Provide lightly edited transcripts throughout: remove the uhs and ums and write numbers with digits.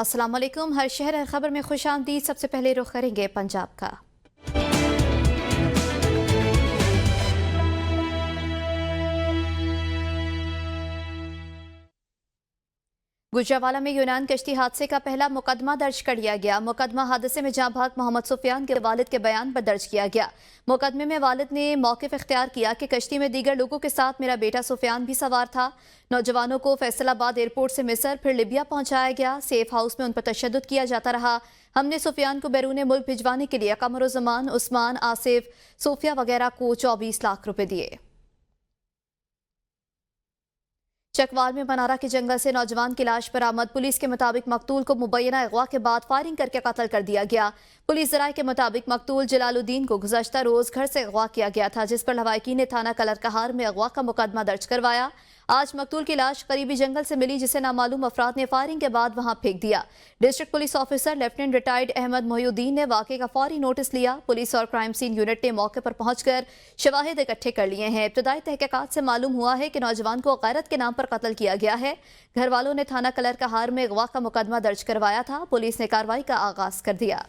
अस्सलाम वालेकुम। हर शहर हर खबर में खुश आमदीद। सबसे पहले रुख करेंगे पंजाब का। गुजरावाला में यूनान कश्ती हादसे का पहला मुकदमा दर्ज कर लिया गया। मुकदमा हादसे में जाँ भाग मोहम्मद सुफियान के वालिद के बयान पर दर्ज किया गया। मुकदमे में वालिद ने मौक़िफ़ इख्तियार किया कि कश्ती में दीगर लोगों के साथ मेरा बेटा सुफियान भी सवार था। नौजवानों को फैसलाबाद एयरपोर्ट से मिस्र फिर लिबिया पहुंचाया गया। सेफ हाउस में उन पर तशद्दुद किया जाता रहा। हमने सुफियान को बैरून मुल्क भिजवाने के लिए कमरुज़्ज़मान, उस्मान, आसिफ, सोफिया वगैरह को 24 लाख रुपए दिए। चकवाल में मनारा के जंगल से नौजवान की लाश बरामद। पुलिस के मुताबिक मकतूल को मुबैना अगवा के बाद फायरिंग करके कत्ल कर दिया गया। पुलिस ज़राए के मुताबिक मकतूल जलालुद्दीन को गुज़श्ता रोज घर से अगवा किया गया था, जिस पर लवाहिकी ने थाना कलरकहार में अगवा का मुकदमा दर्ज करवाया। आज मकतूल की लाश करीबी जंगल से मिली, जिसे नामालूम अफराद ने फायरिंग के बाद वहां फेंक दिया। District police officer lieutenant retired Ahmed Mohiuddin ने वाक़े का फौरी नोटिस लिया। पुलिस और क्राइम सीन यूनिट ने मौके पर पहुंचकर शवाहिद इकट्ठे कर लिए हैं। इब्तदाई तहकीकात से मालूम हुआ है कि नौजवान को गैरत के नाम पर कत्ल किया गया है। घर वालों ने थाना कलरकहार में अगवा का मुकदमा दर्ज करवाया था। पुलिस ने कार्रवाई का आगाज कर दिया।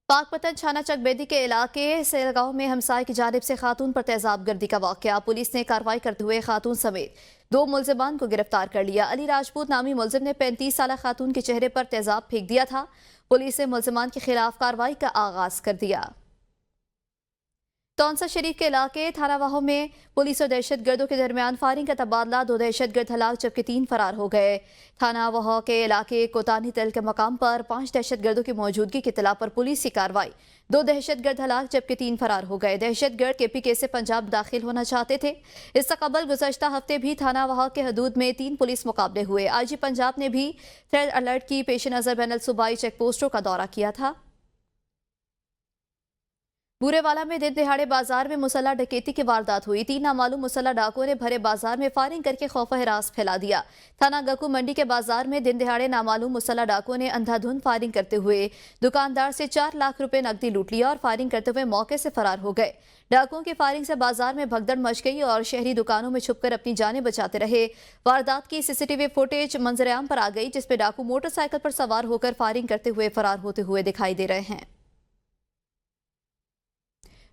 पाकपतन छाना चकबेदी के इलाके सेलगांव में हमसाय की जानिब से खातून पर तेजाब गर्दी का वाकया। पुलिस ने कार्रवाई करते हुए खातून समेत 2 मुलजिमान को गिरफ्तार कर लिया। अली राजपूत नामी मुलजिम ने 35 साल खातून के चेहरे पर तेजाब फेंक दिया था। पुलिस ने मुलजिमान के खिलाफ कार्रवाई का आगाज कर दिया। तौंसा शरीफ के इलाके थानावाहों में पुलिस और दहशत गर्दों के दरमियान फायरिंग का तबादला। 2 दहशत गर्द हलाक जबकि 3 फरार हो गए। थानावाहों के इलाके कोतानी तल के मकाम पर 5 दहशत गर्दों की मौजूदगी की इत्तला पर पुलिस की कार्रवाई। 2 दहशत गर्द हलाक जबकि 3 फरार हो गए। दहशत गर्द KPK से पंजाब दाखिल होना चाहते थे। इससे कबल गुज़श्ता हफ्ते भी थानावाहों के हदूद में 3 पुलिस मुकाबले हुए। IG पंजाब ने भी थ्रेड अलर्ट की पेश नज़र बैनुल सूबाई चेक पोस्टों का दौरा किया था। बूरेवाला में दिन दिहाड़े बाजार में मुसल्ला डकैती की वारदात हुई। 3 नामालूम मुसल्ला डाकुओं ने भरे बाजार में फायरिंग करके खौफ हिरास फैला दिया। थाना गकू मंडी के बाजार में दिन दिहाड़े नामालूम मुसल्ला डाकुओं ने अंधाधुंध फायरिंग करते हुए दुकानदार से 4 लाख रुपए नकदी लूट लिया और फायरिंग करते हुए मौके से फरार हो गए। डाकुओं की फायरिंग से बाजार में भगदड़ मच गई और शहरी दुकानों में छुपकर अपनी जानें बचाते रहे। वारदात की CCTV फुटेज मंजरेआम पर आ गई, जिसमें डाकू मोटरसाइकिल पर सवार होकर फायरिंग करते हुए फरार होते हुए दिखाई दे रहे हैं।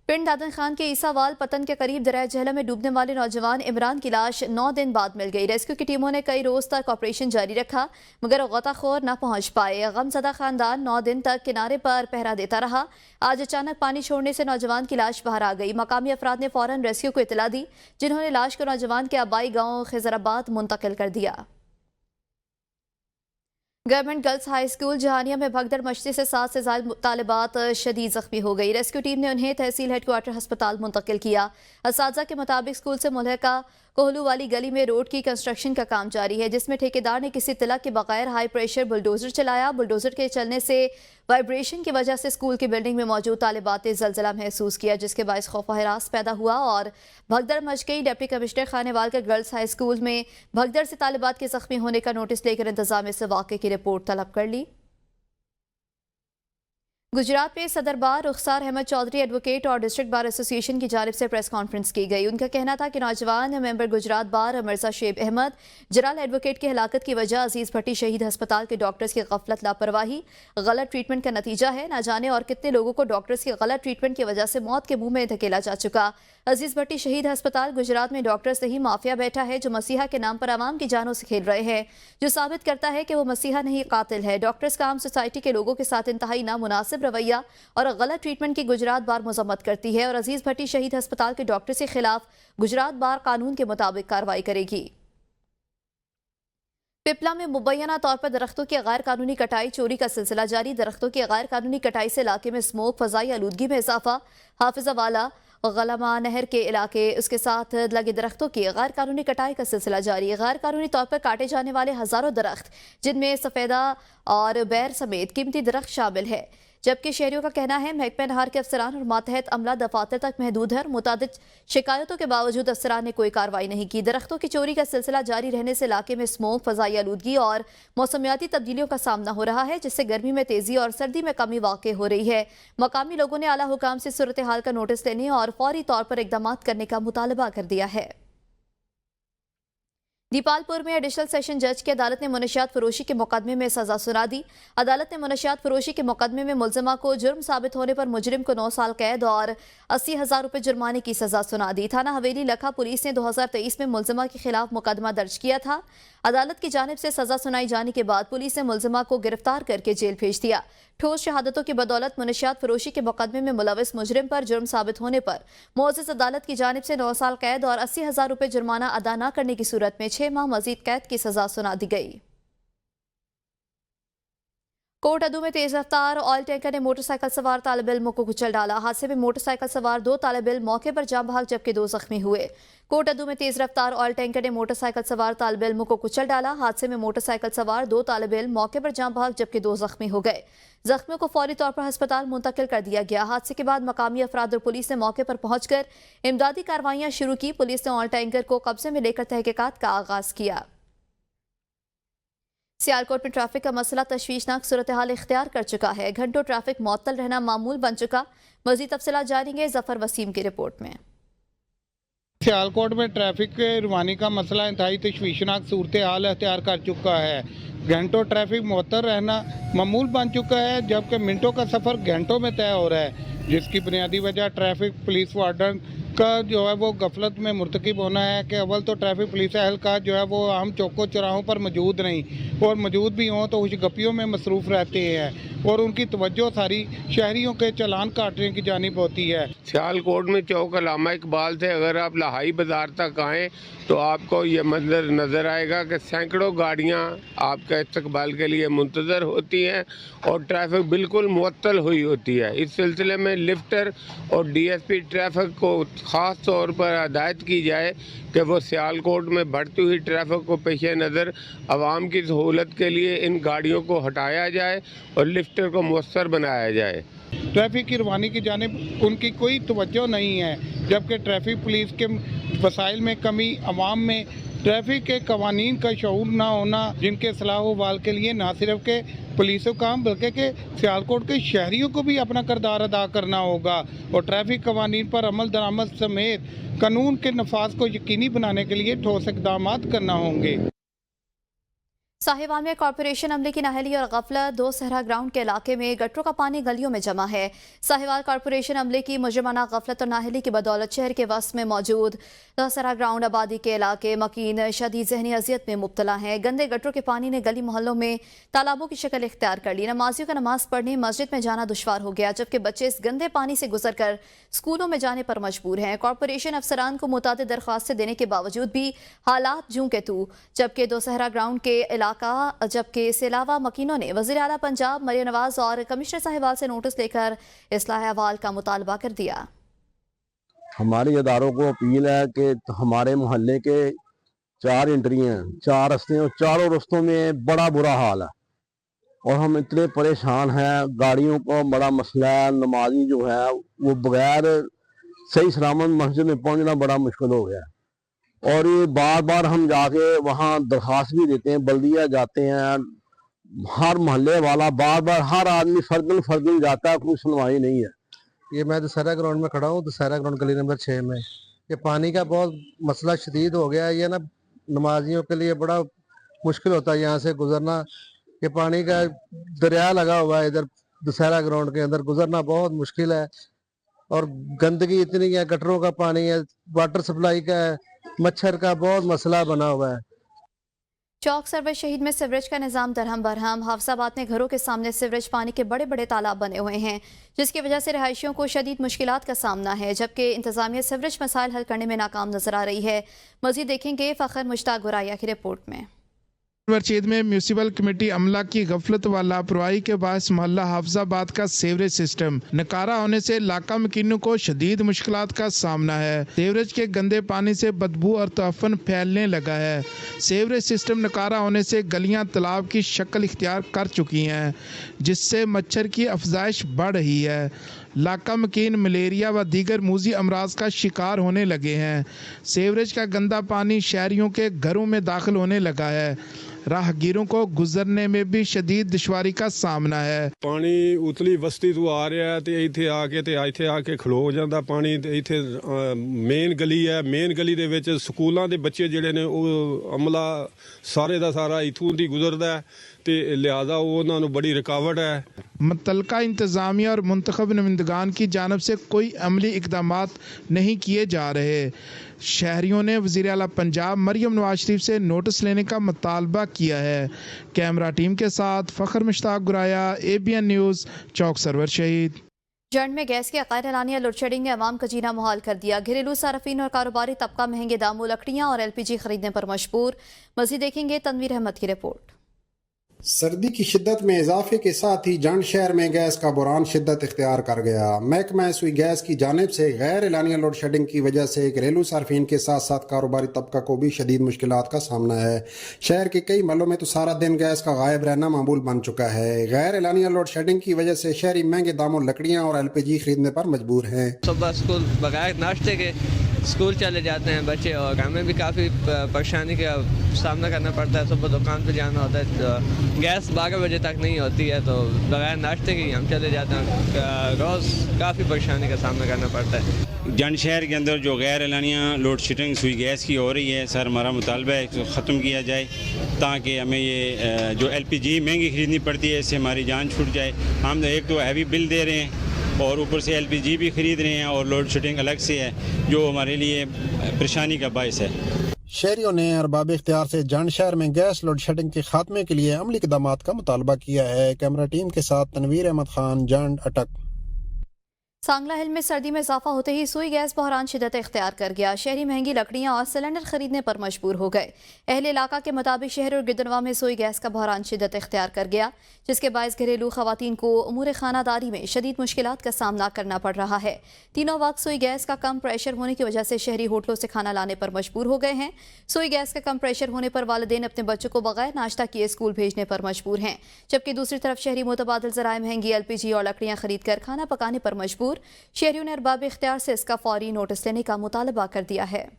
पिंड दादन खान के ईसावाल पतन के करीब दरिया जहलम में डूबने वाले नौजवान इमरान की लाश 9 दिन बाद मिल गई। रेस्क्यू की टीमों ने कई रोज तक ऑपरेशन जारी रखा, मगर गोताखोर न पहुंच पाए। गमजदा खानदान 9 दिन तक किनारे पर पहरा देता रहा। आज अचानक पानी छोड़ने से नौजवान की लाश बाहर आ गई। मकामी अफराद ने फौरन रेस्क्यू को इतला दी, जिन्होंने लाश को नौजवान के आबाई गाँव खिजराबाद मुंतकिल कर दिया। Government girls high school Jahania में भगदड़ मचने से 7 से ज्यादा तालिबात शदीद जख्मी हो गई। रेस्क्यू टीम ने उन्हें तहसील हेडक्वार्टर अस्पताल मुंतकिल किया। असातिज़ा के मुताबिक स्कूल से मुल्हका कोहलू वाली गली में रोड की कंस्ट्रक्शन का काम जारी है, जिसमें ठेकेदार ने किसी तिलक के बगैर हाई प्रेशर बुलडोजर चलाया। बुलडोजर के चलने से वाइब्रेशन की वजह से स्कूल की बिल्डिंग में मौजूद तालिबात ने जलजला महसूस किया, जिसके बायस खौफ हिरास पैदा हुआ और भगदड़ मच गई। डिप्टी कमिश्नर खानेवाल के गर्ल्स हाई स्कूल में भगदड़ से तालिबात के जख्मी होने का नोटिस लेकर इंतजामिया से वाक़े की रिपोर्ट तलब कर ली। गुजरात में सदर बार रुखसार अहमद चौधरी एडवोकेट और डिस्ट्रिक्ट बार एसोसिएशन की जानिब से प्रेस कॉन्फ्रेंस की गई। उनका कहना था कि नौजवान मेंबर गुजरात बार मिर्जा शेब अहमद जलाल एडवोकेट की हलाकत की वजह अजीज भट्टी शहीद अस्पताल के डॉक्टर्स की गफलत, लापरवाही, गलत ट्रीटमेंट का नतीजा है। न जाने और कितने लोगों को डॉक्टर्स की गलत ट्रीटमेंट की वजह से मौत के मुंह में धकेला जा चुका। अजीज भट्टी शहीद अस्पताल गुजरात में डॉक्टर्स से ही माफिया बैठा है, जो मसीहा के नाम पर आवाम की जानों से खेल रहे हैं, जो साबित करता है कि वो मसीहा नहीं कातिल है। डॉक्टर्स का आम सोसाइटी के लोगों के साथ इंतहाई नामुनासिब रवैया और गलत ट्रीटमेंट की गुजरात बार मजम्मत करती है और अजीज भट्टी शहीद अस्पताल के डॉक्टर के खिलाफ गुजरात बार कानून के मुताबिक कार्रवाई करेगी। पिपला में मुबैना तौर पर दरख्तों की गैर कानूनी कटाई चोरी का सिलसिला जारी। दरख्तों की गैर कानूनी कटाई से इलाके में स्मोक, फजाई आलूदगी में इजाफा। हाफिजावाला गलमा नहर के इलाके उसके साथ लगे दरख्तों की गैर कानूनी कटाई का सिलसिला जारी है। गैर कानूनी तौर पर काटे जाने वाले हजारों दरख्त, जिनमें सफेदा और बैर समेत कीमती दरख्त शामिल है, जबकि शहरियों का कहना है महकमा नहार के अफसरान और मातहत अमला दफातर तक महदूद है और मुतादिद शिकायतों के बावजूद अफसरान ने कोई कार्रवाई नहीं की। दरख्तों की चोरी का सिलसिला जारी रहने से इलाके में स्मोक, फजाई आलूदगी और मौसमियाती तब्दीलियों का सामना हो रहा है, जिससे गर्मी में तेजी और सर्दी में कमी वाक़ हो रही है। मकामी लोगों ने आला हुकाम से सूरत हाल का नोटिस लेने और फौरी तौर पर इकदाम करने का मुतालबा कर दिया है। दीपालपुर में एडिशनल सेशन जज की अदालत ने मुनशियात फरोशी के मुकदमे में सजा सुना दी। अदालत ने मुनशियात फरोशी के मुकदमे में मुलजिमा को जुर्म साबित होने पर मुजरिम को 9 साल कैद और 80,000 रुपए जुर्माने की सजा सुना दी। थाना हवेली लखा पुलिस ने 2023 में मुलजिमा के खिलाफ मुकदमा दर्ज किया था। अदालत की जानिब से सजा सुनाई जाने के बाद पुलिस ने मुलजिमा को गिरफ्तार करके जेल भेज दिया। ठोस शहादतों की बदौलत मुनशियात फरोशी के मुकदमे में मुलविस मुजरिम पर जुर्म साबित होने पर मोअज़्ज़ज़ अदालत की जानिब से 9 साल कैद और 80,000 रुपए जुर्माना अदा न करने की सूरत में 6 माह मजीद कैद की सजा सुना दी गई। कोट अदू में तेज रफ्तार ऑयल टैंकर ने मोटरसाइकिल सवार तालिब इल्म को कुचल डाला। हादसे में मोटरसाइकिल सवार 2 तालिब इल्म मौके पर जान भाग जबकि 2 जख्मी हुए। कोट अदू में तेज रफ्तार ऑयल टैंकर ने मोटरसाइकिल सवार तालिब इल्म को कुचल डाला। हादसे में मोटरसाइकिल सवार 2 तालिब इल्म मौके पर जान भाग जबकि 2 जख्मी हो गए। जख्मियों को फौरी तौर पर अस्पताल मुंतकिल कर दिया गया। हादसे के बाद मकामी अफराद और पुलिस ने मौके पर पहुंचकर इमदादी कार्रवाइयां शुरू की। पुलिस ने ऑयल टैंकर को कब्जे में लेकर तहकीकात का आगाज किया। सियालकोट में ट्रैफिक का मसला तशवीशनाक सूरत हाल इख्तियार कर चुका है। घंटों ट्रैफिक मुअत्तल रहना मामूल बन चुका। मजीद तफसीलात जानेंगे जफर वसीम की रिपोर्ट में। सियालकोट में ट्रैफिक के रवानी का मसला इंतहाई तशवीशनाक सूरत हाल इख्तियार कर चुका है। घंटों ट्रैफिक मुअत्तल रहना मामूल बन चुका है, जबकि मिनटों का सफ़र घंटों में तय हो रहा है, जिसकी बुनियादी वजह ट्रैफिक पुलिस वार्डन का जो है वो गफलत में मुर्तकिब होना है कि अव्वल तो ट्रैफिक पुलिस एहलकार जो है वो आम चौकों चौराहों पर मौजूद नहीं, और मौजूद भी हों तो खुशगपियों में मसरूफ़ रहते हैं और उनकी तवज्जो सारी शहरियों के चालान काटने की जानिब होती है। सियालकोट में चौक अल्लामा इकबाल से अगर आप लाहाई बाज़ार तक आएँ तो आपको ये मंजर नज़र आएगा कि सैकड़ों गाड़ियाँ आपका इस्तकबाल के लिए मुंतज़र होती हैं और ट्रैफिक बिल्कुल मुअत्तल हुई होती है। इस सिलसिले में लिफ्टर और DSP ट्रैफिक को ख़ास तौर पर हदायत की जाए कि वो सियालकोट में बढ़ती हुई ट्रैफिक को पेश नज़र आवाम की सहूलत के लिए इन गाड़ियों को हटाया जाए और लिफ्टर को मुयस्सर बनाया जाए। ट्रैफिक की रवानी की जानिब उनकी कोई तवज्जो नहीं है, जबकि ट्रैफिक पुलिस के वसाइल में कमी, अवाम में ट्रैफिक के कवानीन का शऊर ना होना, जिनके सलाह वाल के लिए ना सिर्फ के पुलिस काम बल्कि के सियालकोट के शहरियों को भी अपना किरदार अदा करना होगा और ट्रैफिक कवानीन पर अमल दरामद समेत कानून के नफाज को यकीनी बनाने के लिए ठोस इक़दाम करना होंगे। साहिवाल में कॉर्पोरेशन अमले की नाहली और गफलत। 2 सहरा ग्राउंड के इलाके में गटरों का पानी गलियों में जमा है। साहिवाल कॉर्पोरेशन अमले की मुजरमाना गफलत और नाहली की बदौलत शहर के वस्त में मौजूद 2 सहरा ग्राउंड आबादी के इलाके मकीन शदीद जहनी अजियत में मुब्तला हैं। गंदे गटरों के पानी ने गली मोहल्लों में तालाबों की शक्ल इख्तियार कर ली। नमाजियों का नमाज पढ़ने मस्जिद में जाना दुश्वार हो गया, जबकि बच्चे इस गंदे पानी से गुजर कर स्कूलों में जाने पर मजबूर हैं। कॉर्पोरेशन अफसरान को मुतादिद दरख्वास्तें देने के बावजूद भी हालात जूं के तू। जबकि 2 सहरा ग्राउंड के इलाका जबकि इसके अलावा मकीनों ने वज़ीर आला पंजाब मरियम नवाज और कमिश्नर साहिवाल से नोटिस लेकर इस्लाह अहवाल का मुतालबा कर दिया। हमारे इदारों को अपील है कि हमारे मोहल्ले के 4 एंट्रियाँ, 4 रस्ते और चारों रस्तों में बड़ा बुरा हाल है और हम इतने परेशान हैं। गाड़ियों को बड़ा मसला है। नमाजी जो है वो बगैर सही सलामत मस्जिद में पहुंचना बड़ा मुश्किल हो गया और ये बार बार हम जाके वहाँ दरख्वास्त भी देते हैं, बल्दिया जाते हैं, हर मोहल्ले वाला बार बार हर आदमी फर्दन जाता है, कोई सुनवाई नहीं है। ये मैं दशहरा ग्राउंड में खड़ा हूँ, दशहरा ग्राउंड गली नंबर 6 में। ये पानी का बहुत मसला शदीद हो गया है। ये ना नमाजियों के लिए बड़ा मुश्किल होता है यहाँ से गुजरना। ये पानी का दरिया लगा हुआ है इधर दशहरा ग्राउंड के अंदर, गुजरना बहुत मुश्किल है और गंदगी इतनी है, गटरों का पानी है, वाटर सप्लाई का है, मच्छर का बहुत मसला बना हुआ है। चौक सर्विस शहीद में सीवरेज का निजाम दरहम बरहम। हाफजाबाद में घरों के सामने सीवरेज पानी के बड़े बड़े तालाब बने हुए हैं, जिसकी वजह से रहायशियों को शदीद मुश्किलात का सामना है, जबकि इंतजामिया सीवरेज मसाइल हल करने में नाकाम नजर आ रही है। मजीद देखेंगे फ़खर मुश्ताक गुराया की रिपोर्ट में। वर्चेद में म्यूनिसिपल कमेटी अमला की गफलत व लापरवाही के बायस मोहल्ला हाफजाबाद का सीवरेज सिस्टम नकारा होने से इलाका मकीनों को शदीद मुश्किलात का सामना है। सीवरेज के गंदे पानी से बदबू और तफन फैलने लगा है। सीवरेज सिस्टम नकारा होने से गलियां तालाब की शक्ल इख्तियार कर चुकी हैं, जिससे मच्छर की अफजाइश बढ़ रही है। लाका मकीन मलेरिया व दीगर मूजी अमराज का शिकार होने लगे हैं। सीवरेज का गंदा पानी शहरियों के घरों में दाखिल होने लगा है। राहगीरों को गुजरने में भी शदीद दुश्वारी का सामना है। ਪਾਣੀ ਉਤਲੀ ਬਸਤੀ ਤੋਂ ਆ ਰਿਹਾ ਤੇ ਇੱਥੇ ਆ ਕੇ ਖਲੋ ਜਾਂਦਾ ਪਾਣੀ ਤੇ ਇੱਥੇ ਮੇਨ ਗਲੀ ਹੈ। ਮੇਨ ਗਲੀ ਦੇ ਵਿੱਚ ਸਕੂਲਾਂ ਦੇ ਬੱਚੇ ਜਿਹੜੇ ਨੇ ਉਹ ਅਮਲਾ ਸਾਰੇ ਦਾ ਸਾਰਾ ਇੱਥੋਂ ਦੀ ਗੁਜ਼ਰਦਾ ਤੇ ਲਿਹਾਜ਼ਾ ਉਹਨਾਂ ਨੂੰ ਬੜੀ रुकावट है। मुतलका इंतज़ामिया और मुंतखब नुमाइंदगान की जानब से कोई अमली इकदामात नहीं किए जा रहे। शहरियों ने वज़ीर आला पंजाब मरियम नवाज शरीफ से नोटिस लेने का मुतालबा किया है। कैमरा टीम के साथ फ़खर मुश्ताक गुराया, ABN न्यूज़, चौक सरवर शहीद। जंड में गैस के गैर एलानिया लोड शेडिंग ने अवाम का जीना मुहाल कर दिया। घरेलू सार्फिन और कारोबारी तबका महंगे दामों, लकड़ियाँ और LPG खरीदने पर मजबूर। मज़ीद देखेंगे तनवीर अहमद की रिपोर्ट। सर्दी की शिद्दत में इजाफे के साथ ही जंड शहर में गैस का बुरान शिद्दत इख्तियार कर गया। महकमा सुई गैस की जानिब से गैर एलानिया लोड शेडिंग की वजह से घरेलू सार्फिन के साथ साथ कारोबारी तबका को भी शदीद मुश्किलात का सामना है। शहर के कई महलों में तो सारा दिन गैस का गायब रहना मामूल बन चुका है। गैर एलानिया लोड शेडिंग की वजह से शहरी महंगे दामों लकड़ियाँ और LPG खरीदने पर मजबूर हैं। सुबह स्कूल बगैर नाश्ते के स्कूल चले जाते हैं बच्चे और हमें भी काफ़ी परेशानी का सामना करना पड़ता है। सुबह दुकान पे जाना होता है तो गैस 12 बजे तक नहीं होती है तो बगैर नाश्ते के हम चले जाते हैं। रोज़ काफ़ी परेशानी का सामना करना पड़ता है। जंड शहर के अंदर जो गैर एलानिया लोड शेडिंग सुई गैस की हो रही है, सर हमारा मुतालबा है इसको ख़त्म किया जाए ताकि हमें ये जो LPG महंगी ख़रीदनी पड़ती है इससे हमारी जान छूट जाए। हम एक तो हैवी बिल दे रहे हैं और ऊपर से LPG भी ख़रीद रहे हैं और लोड शेडिंग अलग से है जो हमारे लिए परेशानी का बायस है। शहरियों ने अरबाब इख्तियार से जंड शहर में गैस लोड शेडिंग के खात्मे के लिए अमली इक़दामात का मुतालबा किया है। कैमरा टीम के साथ तनवीर अहमद खान, जंड, अटक। सांगला हिल में सर्दी में इजाफा होते ही सुई गैस बहरान शिदत इख्तियार कर गया। शहरी महंगी लकड़ियाँ और सिलेंडर खरीदने पर मजबूर हो गए। अहले इलाका के मुताबिक शहर और गिदनवा में सुई गैस का बहरान शिदत इख्तियार कर गया, जिसके बायस घरेलू खवातीन को उमूर खानादारी में शदीद मुश्किलात का सामना करना पड़ रहा है। तीनों वक्त सुई गैस का कम प्रेशर होने की वजह से शहरी होटलों से खाना लाने पर मजबूर हो गए हैं। सुई गैस का कम प्रेशर होने पर वालिदैन अपने बच्चों को बगैर नाश्ता किए स्कूल भेजने पर मजबूर हैं, जबकि दूसरी तरफ शहरी मुतबादिल ज़राए महंगी LPG और लकड़ियाँ खरीद कर खाना पकाने पर मजबूर। शहरियों ने अरबाब इख्तियार से इसका फौरी नोटिस लेने का मुतालबा कर दिया है।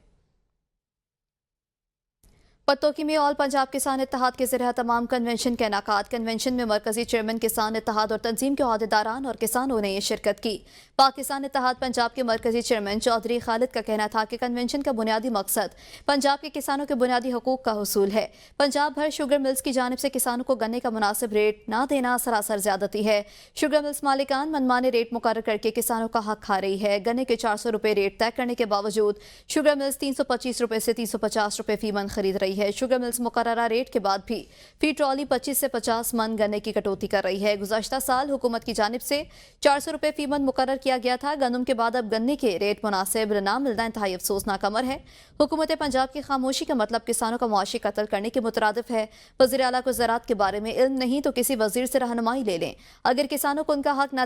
पत्तोकी में ऑल पंजाब किसान इत्तेहाद के ज़रिए तमाम कन्वेंशन के इनेकाद। कन्वेंशन में मरकजी चेयरमैन किसान इत्तेहाद और तंजीम के अहदेदारान और किसानों ने शिरकत की। पाकिस्तान इत्तेहाद पंजाब के मरकजी चेयरमैन चौधरी खालिद का कहना था कि कन्वेंशन का बुनियादी मकसद पंजाब के किसानों के बुनियादी हकूक का हुसूल है। पंजाब भर शुगर मिल्स की जानिब से किसानों को गन्ने का मुनासिब रेट ना देना सरासर ज्यादती है। शुगर मिल्स मालिकान मनमाने रेट मुकर्रर करके किसानों का हक खा रही है। गन्ने के 400 रुपये रेट तय करने के बावजूद शुगर मिल्स 325 रुपये से 350 रुपये फी मन खरीद रही है। शुगर मिल्स मुकर्ररा रेट के बाद भी फी ट्रॉली 25 से 50 मन गन्ने की कटौती कर रही है। गुज़श्ता साल हुकूमत की जानिब से 400 रुपये फी मन मुकर्रर किया गया था। गंदम के बाद अब गन्ने के रेट मुनासिब न मिलना इंतहाई अफसोसनाक अमर है। हुकूमत पंजाब की खामोशी का मतलब किसानों का मुआशी कत्ल करने के मुतरादिफ है। वज़ीर आला को ज़राअत के बारे में इल्म नहीं तो किसी वज़ीर से रहनुमाई ले लें। अगर किसानों को उनका हक न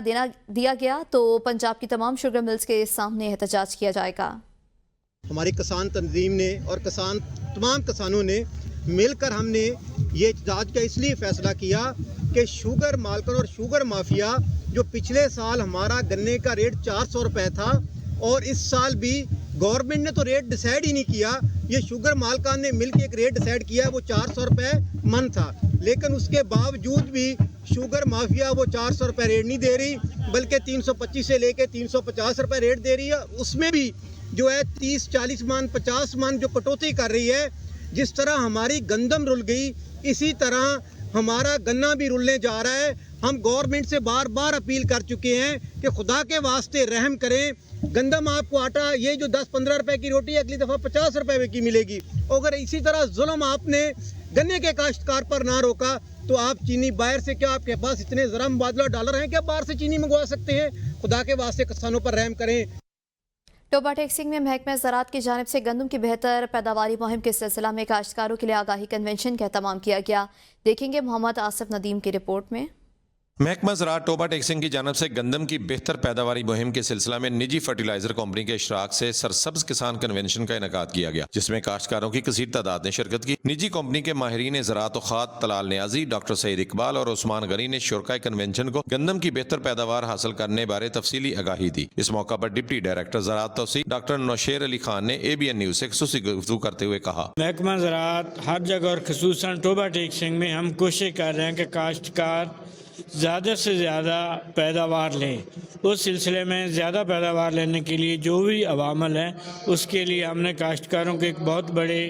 दिया गया तो पंजाब की तमाम शुगर मिल्स के सामने एहतजाज किया जाएगा। हमारी किसान तंजीम ने और तमाम किसानों ने मिलकर हमने ये एहतजाज का इसलिए फैसला किया कि शुगर मालकन और शुगर माफिया जो पिछले साल हमारा गन्ने का रेट 400 रुपये था और इस साल भी गवर्नमेंट ने तो रेट डिसाइड ही नहीं किया, ये शुगर मालकान ने मिलकर एक रेट डिसाइड किया, वो 400 रुपये मन था, लेकिन उसके बावजूद भी शुगर माफिया वो 400 रुपये रेट नहीं दे रही बल्कि 325 से लेके 350 रुपये रेट दे रही है। उसमें भी जो है 30-40 मन 50 मन जो कटौती कर रही है। जिस तरह हमारी गंदम रुल गई इसी तरह हमारा गन्ना भी रुलने जा रहा है। हम गवर्नमेंट से बार बार अपील कर चुके हैं कि खुदा के वास्ते रहम करें। गंदम आपको आटा ये जो 10-15 रुपए की रोटी अगली दफ़ा 50 रुपए की मिलेगी। अगर इसी तरह जुल्म आपने गन्ने के काश्तकार पर ना रोका तो आप चीनी बाहर से, क्या आपके पास इतने ज़रा मुबादला डॉलर हैं क्या बाहर से चीनी मंगवा सकते हैं? खुदा के वास्ते किसानों पर रहम करें। टोबा टेक्सिंग में महकमा ज़राअत की जानिब से गंदम की बेहतर पैदावारी मुहिम के सिलसिला में काश्तकारों के लिए आगाही कन्वेंशन का एहतमाम किया गया। देखेंगे मोहम्मद आसिफ नदीम की रिपोर्ट में। महकमा ज़राअत टोबा टेक्सिंग की जानब से गंदम की बेहतर पैदावारी मुहिम के सिलसिला में निजी फर्टिलाइजर कंपनी के इशराक से सरसब्ज किसान कन्वेंशन का इनेकाद किया गया, जिसमें काश्तकारों की कसीर तादाद ने शिरकत की। निजी कंपनी के माहिरीन ज़राअत व खाद तलाल नियाजी, डॉक्टर सईद इकबाल और उस्मान गनी ने शुरकाए कन्वेंशन को गंदम की बेहतर पैदावार हासिल करने बारे तफसीली आगाही दी। इस मौका पर डिप्टी डायरेक्टर ज़राअत तौसीक डॉक्टर नौशेर अली खान ने ABN न्यूज़ से खुसूसी गुफ्तगू करते हुए कहा, महकमा ज़राअत हर जगह और खसूसन टोबा टेक्सिंग में हम कोशिश कर रहे हैं कि काश्तकार ज़्यादा से ज़्यादा पैदावार लें। उस सिलसिले में ज़्यादा पैदावार लेने के लिए जो भी अवामल हैं उसके लिए हमने काश्तकारों के एक बहुत बड़े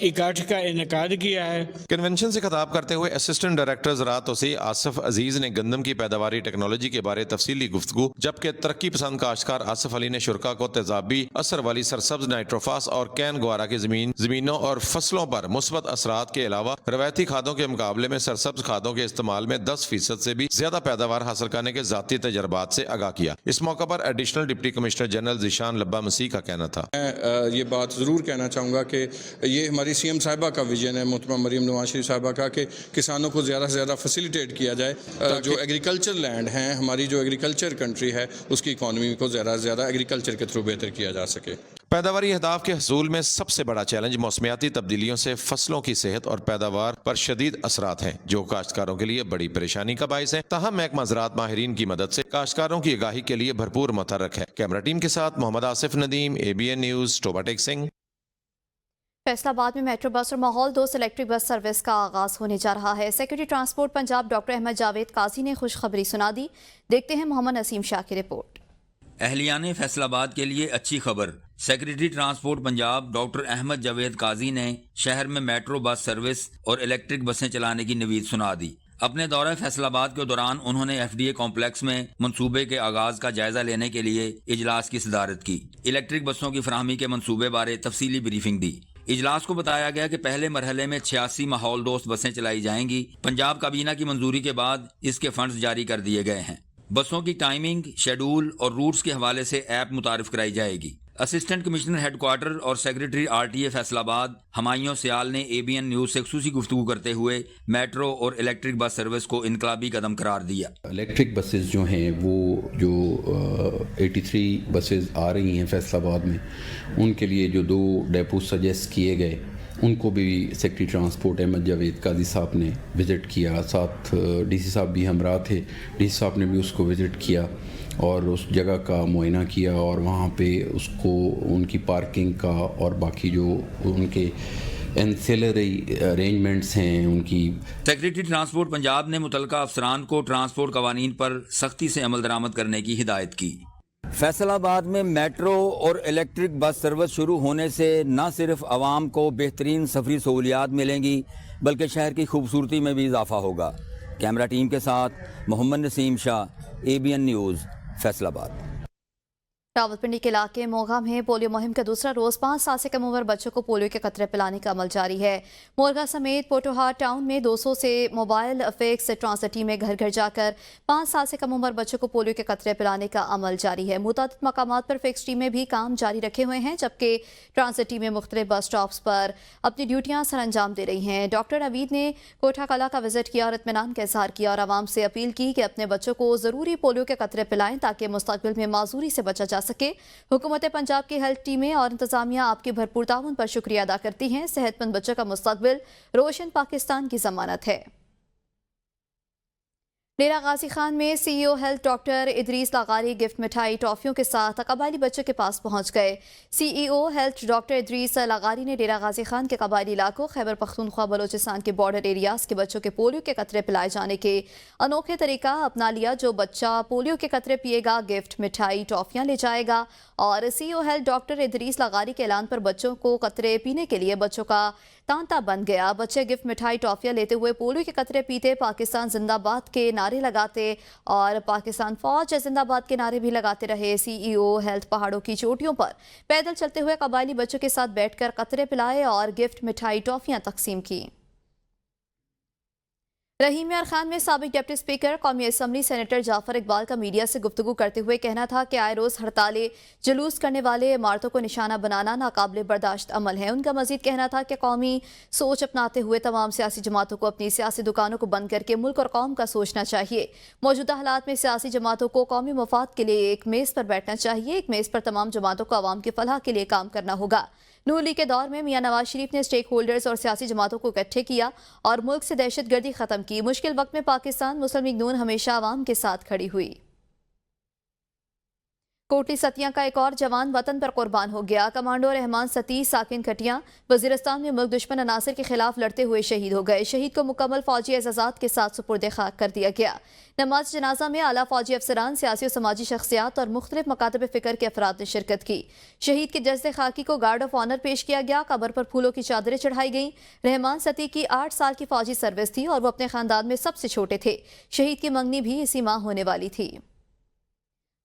इकट्ठ का इनेकाद किया है। कन्वेंशन से खिताब करते हुए असिस्टेंट डायरेक्टर ज़राअत तौसीक आसिफ अजीज़ ने गंदम की पैदावारी टेक्नोलॉजी के बारे तफसीली गुफ्तगू, जबकि तरक्की पसंद काश्तकार आसिफ अली ने शुरका को तेजाबी असर वाली सरसब्ज नाइट्रोफास और कैन ग्वारा की ज़मीनों और फसलों पर मुस्बत असरात के अलावा रवायती खादों के मुकाबले में सरसब्ज खादों के इस्तेमाल में 10% से भी ज्यादा पैदावार हासिल करने के ज़ाती तजर्बात से आगाह किया। इस मौका पर additional deputy commissioner general Zeeshan Labba Masih का कहना था, मैं ये बात ज़रूर कहना चाहूँगा कि ये हमारी CM साहिबा का विजन है, मोहतरमा मरीम नवाज शरीफ साहिबा का, कि किसानों को ज़्यादा से ज़्यादा फैसिलिटेट किया जाए, जो एग्रीकल्चर लैंड हैं, हमारी जो एग्रीकल्चर कंट्री है, उसकी इकॉनमी को ज़्यादा से ज़्यादा एग्रीकल्चर के थ्रू बेहतर किया जा सके। पैदावारी अहदाफ के हसूल में सबसे बड़ा चैलेंज मौसमियाती तब्दीलियों से फसलों की सेहत और पैदावार पर शदीद असरात हैं, जो काश्तकारों के लिए बड़ी परेशानी का बाइस है। ताहम महकमा ज़राअत माहिरीन की मदद से काश्तकारों की आगाही के लिए भरपूर मुतहर्रिक है। कैमरा टीम के साथ Mohammad Asif Nadeem, ABN news, Toba टेक्सिंग। Faisalabad में मेट्रो बस और माहौल दोस्त इलेक्ट्रिक बस सर्विस का आगाज होने जा रहा है। Secretary transport Punjab doctor Ahmad Javed Qazi ने खुशखबरी सुना दी। देखते हैं मोहम्मद नसीम शाह की रिपोर्ट। अहलियाने फैसलाबाद के लिए अच्छी खबर। Secretary transport Punjab doctor Ahmad Javed Qazi ने शहर में मेट्रो बस सर्विस और इलेक्ट्रिक बसें चलाने की नवीद सुना दी। अपने दौरे फैसलाबाद के दौरान उन्होंने FDA कॉम्प्लेक्स में मंसूबे के आगाज का जायजा लेने के लिए इजलास की सदारत की। इलेक्ट्रिक बसों की फराहमी के मंसूबे बारे तफसीली ब्रीफिंग दी। इजलास को बताया गया कि पहले मरहले में 86 माहौल दोस्त बसें चलाई जाएंगी। पंजाब काबीना की मंजूरी के बाद इसके फंड्स जारी कर दिए गए हैं। बसों की टाइमिंग, शेड्यूल और रूट्स के हवाले से ऐप मुतारिफ कराई जाएगी। असिस्टेंट कमिश्नर हेडक्वार्टर और सेक्रेटरी RTA फैसलाबाद हमायूं सियाल ने ABN न्यूज़ से खुसूसी गुफ्तगू करते हुए मेट्रो और इलेक्ट्रिक बस सर्विस को इनकलाबी कदम करार दिया। इलेक्ट्रिक बसेस जो हैं वो जो 83 बसेस आ रही हैं फैसलाबाद में, उनके लिए जो 2 डेपो सजेस्ट किए गए, उनको भी सेक्रेटरी ट्रांसपोर्ट अहमद जावेद काजी साहब ने विज़िट किया। साथ DC साहब भी हमरा थे, DC साहब ने भी उसको विज़िट किया और उस जगह का मुआयना किया और वहाँ पे उसको उनकी पार्किंग का और बाकी जो उनके एंसिलरी अरेंजमेंट्स हैं उनकी। सेक्रेटरी ट्रांसपोर्ट पंजाब ने मुतलका अफसरान को ट्रांसपोर्ट कवानीन पर सख्ती से अमल दरामद करने की हिदायत की। फैसलाबाद में मेट्रो और इलेक्ट्रिक बस सर्विस शुरू होने से न सिर्फ आवाम को बेहतरीन सफरी सहूलियात मिलेंगी बल्कि शहर की खूबसूरती में भी इजाफा होगा। कैमरा टीम के साथ मोहम्मद नसीम शाह, ABN न्यूज़, फैसलाबाद। रावलपिंडी के इलाके मोगा में पोलियो मुहिम का दूसरा रोज 5 साल से कम उम्र बच्चों को पोलियो के कतरे पिलाने का अमल जारी है। मोरगा समेत पोटोहार टाउन में 200 से मोबाइल फिक्स ट्रांसिट टीम में घर घर जाकर 5 साल से कम उम्र बच्चों को पोलियो के कतरे पिलाने का अमल जारी है। मुतादिद मकामात पर फिक्स टीमें भी काम जारी रखे हुए हैं, जबकि ट्रांसिट टीमें मुख्तलिफ बस स्टॉप्स पर अपनी ड्यूटियां सर अंजाम दे रही हैं। डॉक्टर नवीद ने कोठा कला का विजिट किया और इत्मीनान का इजहार किया और आवाम से अपील की कि अपने बच्चों को जरूरी पोलियो के कतरे पिलाएं ताकि मुस्तकबिल में माजूरी से बचा जा सके। हुकूमत पंजाब की हेल्थ टीमें और इंतजामिया आपके भरपूर ताउन पर शुक्रिया अदा करती हैं। सेहतमंद बच्चों का मुस्तकबिल रोशन पाकिस्तान की जमानत है। डेरा गाजी खान में CEO हेल्थ डॉक्टर इदरीस लगारी गिफ्ट मिठाई टॉफियों के साथ कबायली बच्चों के पास पहुंच गए। CEO हेल्थ डॉक्टर इदरीस लगारी ने डेरा गाजी खान के कबायली इलाकों खैबर पख्तूनख्वा बलोचिस्तान के बॉर्डर एरियाज के बच्चों के पोलियो के कतरे पिलाए जाने के अनोखे तरीका अपना लिया। जो बच्चा पोलियो के कतरे पिएगा गिफ्ट मिठाई टॉफियां ले जाएगा। और CEO हेल्थ डॉक्टर इदरीस लगारी के ऐलान पर बच्चों को कतरे पीने के लिए बच्चों का तांता बन गया। बच्चे गिफ्ट मिठाई टॉफियां लेते हुए पोलियो के कतरे पीते, पाकिस्तान जिंदाबाद के नारे लगाते और पाकिस्तान फौज जिंदाबाद के नारे भी लगाते रहे। CEO हेल्थ पहाड़ों की चोटियों पर पैदल चलते हुए कबायली बच्चों के साथ बैठकर कतरे पिलाए और गिफ्ट मिठाई टॉफियां तकसीम की। रहीम यार खान में साबिक डिप्टी स्पीकर कौमी असम्बली सेनेटर जाफर इकबाल का मीडिया से गुफ्तगू करते हुए कहना था कि आए रोज़ हड़तालें जुलूस करने वाले इमारतों को निशाना बनाना नाकाबिले बर्दाश्त अमल है। उनका मजीद कहना था कि कौमी सोच अपनाते हुए तमाम सियासी जमातों को अपनी सियासी दुकानों को बंद करके मुल्क और कौम का सोचना चाहिए। मौजूदा हालात में सियासी जमातों को कौमी मफाद के लिए एक मेज़ पर बैठना चाहिए। एक मेज़ पर तमाम जमातों को आवाम की फलाह के लिए काम करना होगा। नून लीग के दौर में मियां नवाज शरीफ ने स्टेक होल्डर्स और सियासी जमातों को इकट्ठे किया और मुल्क से दहशतगर्दी खत्म की। मुश्किल वक्त में पाकिस्तान मुस्लिम लीग नून हमेशा आवाम के साथ खड़ी हुई। कोटली सतिया का एक और जवान वतन पर कुर्बान हो गया। कमांडो रहमान सती साकिन खटिया वजीरिस्तान में मुल्क दुश्मन अनासर के खिलाफ लड़ते हुए शहीद हो गए। शहीद को मुकम्मल फौजी एजाज़ात के साथ सुपुर्द खाक कर दिया गया। नमाज जनाजा में आला फौजी अफसरान, सियासी और समाजी शख्सियात और मुख्तलिफ मकातब फ़िक्र के अफराद ने शिरकत की। शहीद के जस्द खाकी को गार्ड ऑफ ऑनर पेश किया गया। कब्र पर फूलों की चादरें चढ़ाई गईं। रहमान सती की 8 साल की फौजी सर्विस थी और वो अपने खानदान में सबसे छोटे थे। शहीद की मंगनी भी इसी माह होने वाली थी।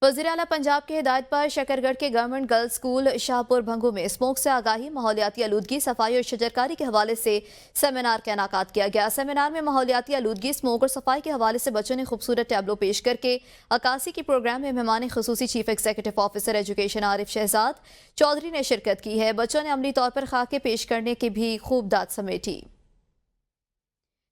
वज़ीर आला पंजाब की हिदायत पर शकरगढ़ के government girls school Shahpur Bhangu में स्मोक से आगाही, माहौलियाती आलूदगी, सफाई और शजरकारी के हवाले से सेमिनार का इनेकाद किया गया। सेमिनार में माहौलियाती आलूदगी, स्मोक और सफाई के हवाले से बच्चों ने खूबसूरत टैबलो पेश करके अक्कासी की प्रोग्राम में मेहमान खुसूसी chief executive officer education Arif Shahzad Chaudhry ने शिरकत की है। बच्चों ने अमली तौर पर खाके पेश करने की भी खूब दाद समेटी।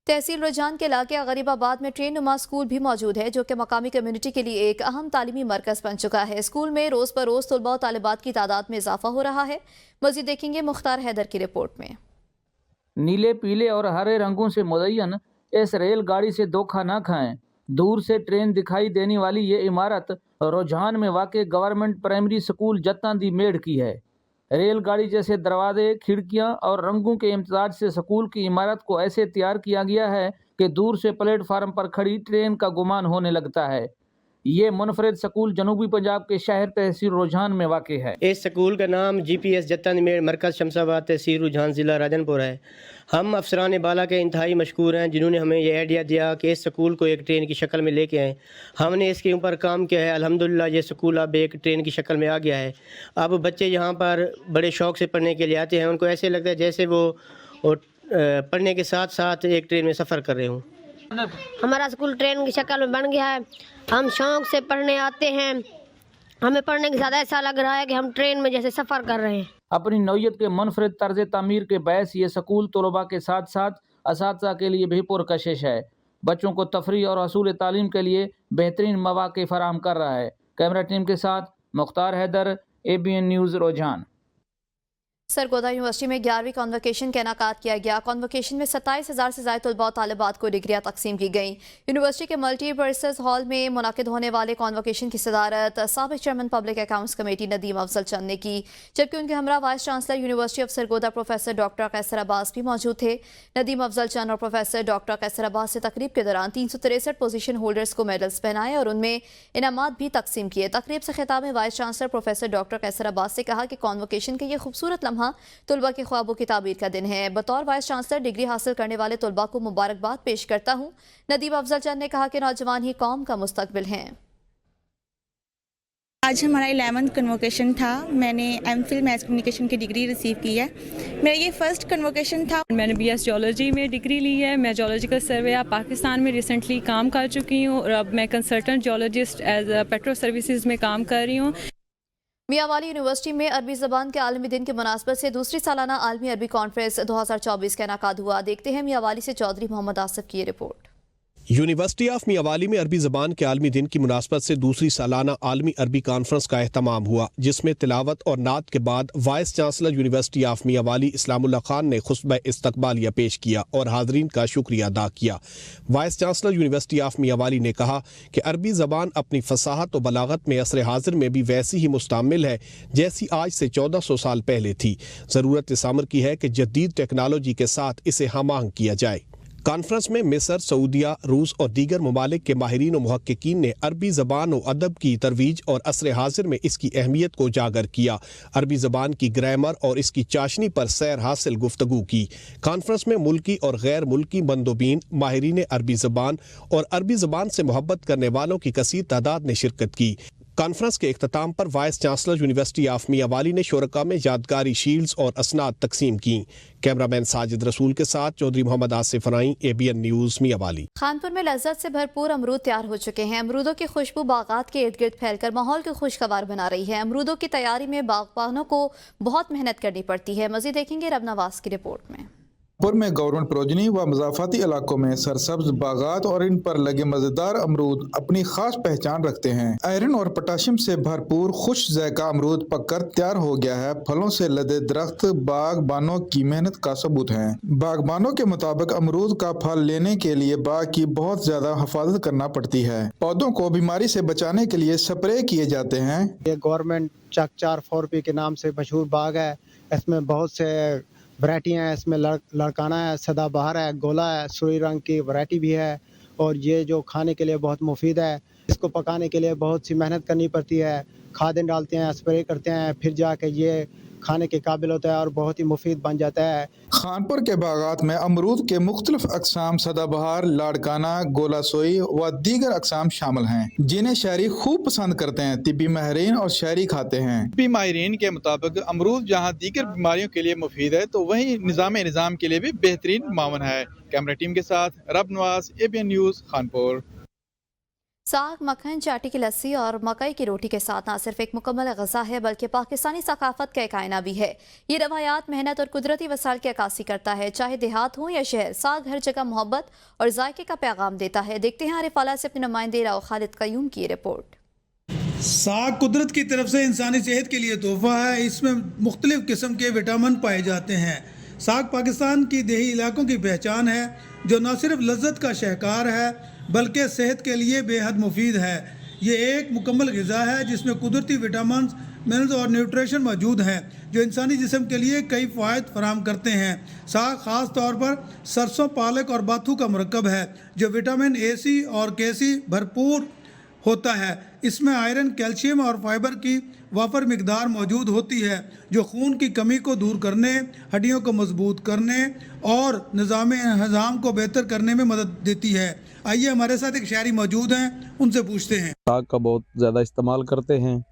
तहसील रुझान के इलाके गरीबाबाद में ट्रेन नुमा स्कूल भी मौजूद है, जो कि मकामी कम्युनिटी के लिए एक अहम तालीमी मरकज बन चुका है। स्कूल में रोज़ बरोज़ तलबा और तालिबात की तादाद में इजाफा हो रहा है। मज़ीद देखेंगे मुख्तार हैदर की रिपोर्ट में। नीले, पीले और हरे रंगों से मुज़य्यन इस रेलगाड़ी से धोखा न खाएं। दूर से ट्रेन दिखाई देने वाली ये इमारत रुझान में वाक़ गवर्नमेंट प्राइमरी स्कूल जत्ता दी मेड़ की है। रेलगाड़ी जैसे दरवाजे, खिड़कियां और रंगों के इम्तिजाज से स्कूल की इमारत को ऐसे तैयार किया गया है कि दूर से प्लेटफार्म पर खड़ी ट्रेन का गुमान होने लगता है। ये मुनफरिद स्कूल जनूबी पंजाब के शहर तहसील रुझान में वाक़ है। इस स्कूल का नाम GPS जत्ता निमेड़ मरकज़ शमसाबाद तहसील रुझान ज़िला राजनपुर है। हम अफसरान बाला के इंतहाई मशकूर हैं जिन्होंने हमें ये आइडिया दिया कि इस स्कूल को एक ट्रेन की शक्ल में लेके आएँ। हमने इसके ऊपर काम किया है। अल्हम्दुलिल्लाह ये स्कूल अब एक ट्रेन की शक्ल में आ गया है। अब बच्चे यहाँ पर बड़े शौक़ से पढ़ने के लिए आते हैं। उनको ऐसे लगता है जैसे वो पढ़ने के साथ साथ एक ट्रेन में सफ़र कर रहे हों। हमारा स्कूल ट्रेन की शक्ल में बन गया है। हम शौक़ से पढ़ने आते हैं। हमें पढ़ने के साथ ऐसा लग रहा है कि हम ट्रेन में जैसे सफ़र कर रहे हैं। अपनी नौयत के मुनफरिद तर्ज तामीर के बायस ये स्कूल तलबा के साथ साथ असातिज़ा के लिए भी पुरकशिश है। बच्चों को तफरी और हसूल तालीम के लिए बेहतरीन मौक़े फराहम कर रहा है। कैमरा टीम के साथ मुख्तार हैदर, ABN न्यूज़ रुझान। सरगोदा यूनिवर्सिटी में 11वीं कॉन्वोकेशन का इनेकाद किया गया। कॉन्वोकेशन में 27,000 से ज़्यादा तलबा और तालिबात को डिग्रियाँ तकसीम की गईं। यूनिवर्सिटी के मल्टीपर्पज़ हॉल में मुनाकिद होने वाले कॉन्वोकेशन की सदारत साबिक chairman public accounts committee Nadeem Afzal Chand ने की, जबकि उनके हमरा vice chancellor university of Sargodha professor doctor Qaiser Abbas भी मौजूद थे। नदीम अफजल चंद और प्रोफेसर डॉक्टर कैसर अब्बास से तकरीब के दौरान 363 पोजीशन होल्डर्स को मेडल्स पहनाए और उनमें इनामात भी तकसीम किए। तकरीब से खिताब में vice chancellor professor doctor Qaiser Abbas से कहा कि कॉन्वोकेशन का ये खूबसूरत लम्हा तलबा के ख्वाबों की ताबीर का दिन है। बतौर वाइस चांसलर डिग्री हासिल करने वाले तलबा को मुबारकबाद पेश करता हूँ। नदीम अफजल चंद ने कहा कि नौजवान ही कौम का मुस्तकबिल हैं। आज हमारा 11th कन्वोकेशन था। मैंने MPhil मैथ कम्युनिकेशन की डिग्री रिसीव की है। मेरा ये फर्स्ट कन्वोकेशन था। मैंने BS जियोलॉजी में डिग्री ली है। मैं जियोलॉजिकल सर्वे पाकिस्तान में रिसेंटली काम कर चुकी हूँ और अब मैं consultant geologist as Petro Services में काम कर रही हूँ। मियांवाली यूनिवर्सिटी में अरबी ज़बान के आलमी दिन की मुनासबत से दूसरी सालाना आलमी अरबी कॉन्फ्रेंस 2024 का इनेकाद हुआ। देखते हैं मियांवाली से चौधरी मोहम्मद आसिफ की ये रिपोर्ट। यूनिवर्सिटी ऑफ मियांवाली में अरबी ज़बान के आलमी दिन की मुनासबत से दूसरी सालाना आलमी अरबी कॉन्फ्रेंस का एहतमाम हुआ, जिसमें तिलावत और नात के बाद vice chancellor university of Mianwali Islamullah Khan ने खुतबा इस्तकबालिया पेश किया और हाज़रीन का शुक्रिया अदा किया। Vice chancellor university of Mianwali ने कहा कि अरबी ज़बान अपनी फसाहत और बलागत में असर हाजिर में भी वैसी ही मुस्तमिल है जैसी आज से 1400 साल पहले थी। ज़रूरत इस अमर की है कि जदीद टेक्नोलॉजी के साथ इसे हम-आहंग किया जाए। कॉन्फ्रेंस में मिस्र, सऊदिया, रूस और दीगर ममालिक के माहिरीन और मुहक्किकीन ने अरबी ज़बान और अदब की तरवीज और असर हाजिर में इसकी अहमियत को उजागर किया। अरबी ज़बान की ग्रामर और इसकी चाशनी पर सैर हासिल गुफ्तगू की। कॉन्फ्रेंस में मुल्की और गैर मुल्की मंदोबीन, माहिरीन अरबी ज़बान और अरबी ज़बान से मोहब्बत करने वालों की कसीर तादाद ने शिरकत की। कॉन्फ्रेंस के इख्तिताम पर vice chancellor university of Mianwali ने शुरका में यादगारी शील्ड्स और असनाद तकसीम की। कैमरामैन साजिद रसूल के साथ चौधरी मोहम्मद आसिफ फराई, ABN न्यूज़ मियावाली। खानपुर में लज्जत से भरपूर अमरूद तैयार हो चुके हैं। अमरूदों की खुशबू बागात के इर्द गिर्द फैलकर माहौल को खुशगवार बना रही है। अमरूदों की तैयारी में बागबानों को बहुत मेहनत करनी पड़ती है। मज़ीद देखेंगे रब नवाज की रिपोर्ट में। पुर में गवर्नमेंट प्रोजनी व मज़ाफ़ाती इलाकों में सरसब्ज बागात और इन पर लगे मज़ेदार अमरूद अपनी खास पहचान रखते हैं। आयरन और पोटाशियम से भरपूर खुश ज़ायका अमरूद पककर तैयार हो गया है। फलों से लदे दरख्त बागबानों की मेहनत का सबूत हैं। बागबानों के मुताबिक अमरूद का फल लेने के लिए बाग की बहुत ज्यादा हिफाजत करना पड़ती है। पौधों को बीमारी से बचाने के लिए स्प्रे किए जाते हैं। ये गवर्नमेंट चक 4 के नाम से मशहूर बाग है। इसमें बहुत से वैरायटियाँ हैं। इसमें लड़काना है, सदाबहार है, गोला है, सुई रंग की वैरायटी भी है। और ये जो खाने के लिए बहुत मुफीद है। इसको पकाने के लिए बहुत सी मेहनत करनी पड़ती है। खादें डालते हैं, स्प्रे करते हैं, फिर जाके ये खाने के काबिल होता है और बहुत ही मुफीद बन जाता है। खानपुर के बागात में अमरूद के मुख्तलिफ अकसाम सदाबहार, लाड़काना, गोला सोई व दीगर अकसाम शामिल हैं, जिन्हें शहरी खूब पसंद करते हैं। तिब्बी माहिरीन और शहरी खाते हैं। तिब्बी माहिरीन के मुताबिक अमरूद जहाँ दीगर बीमारियों के लिए मुफीद है तो वहीं निज़ाम के लिए भी बेहतरीन मावन है। कैमरा टीम के साथ रब नवाज, ABN न्यूज़, खानपुर। साग, मक्खन, चाटी की लस्सी और मकई की रोटी के साथ न सिर्फ एक मुकम्मल ग़ज़ा है बल्कि पाकिस्तानी सकाफत का एक आईना भी है। ये रवायात, मेहनत और कुदरती वसाइल की अक्कासी करता है। चाहे देहात हो या शहर, साग हर जगह मोहब्बत और जायके का पैगाम देता है। देखते हैं आरिफ आला से अपने नुमाइंदे राव खालिद कयूम की रिपोर्ट। साग कुदरत की तरफ से इंसानी सेहत के लिए तोहफा है। इसमें मुख्तलिफ किस्म के विटामिन पाए जाते हैं। साग पाकिस्तान की देही इलाकों की पहचान है, जो न सिर्फ लज्जत का शहकार है बल्कि सेहत के लिए बेहद मुफीद है। ये एक मुकम्मल ग़िज़ा है जिसमें कुदरती विटामिन, मिनरल्स और न्यूट्रिशन मौजूद हैं, जो इंसानी जिस्म के लिए कई फ़वाइद फराहम करते हैं। साग ख़ास तौर पर सरसों, पालक और बाथू का मरकब है, जो विटामिन AC और K से भरपूर होता है। इसमें आयरन, कैल्शियम और फाइबर की वाफर मिकदार मौजूद होती है, जो खून की कमी को दूर करने, हड्डियों को मजबूत करने और निज़ाम हज़ाम को बेहतर करने में मदद देती है। आइए हमारे साथ एक शायरी मौजूद हैं, उनसे पूछते हैं। साग का बहुत ज़्यादा इस्तेमाल करते हैं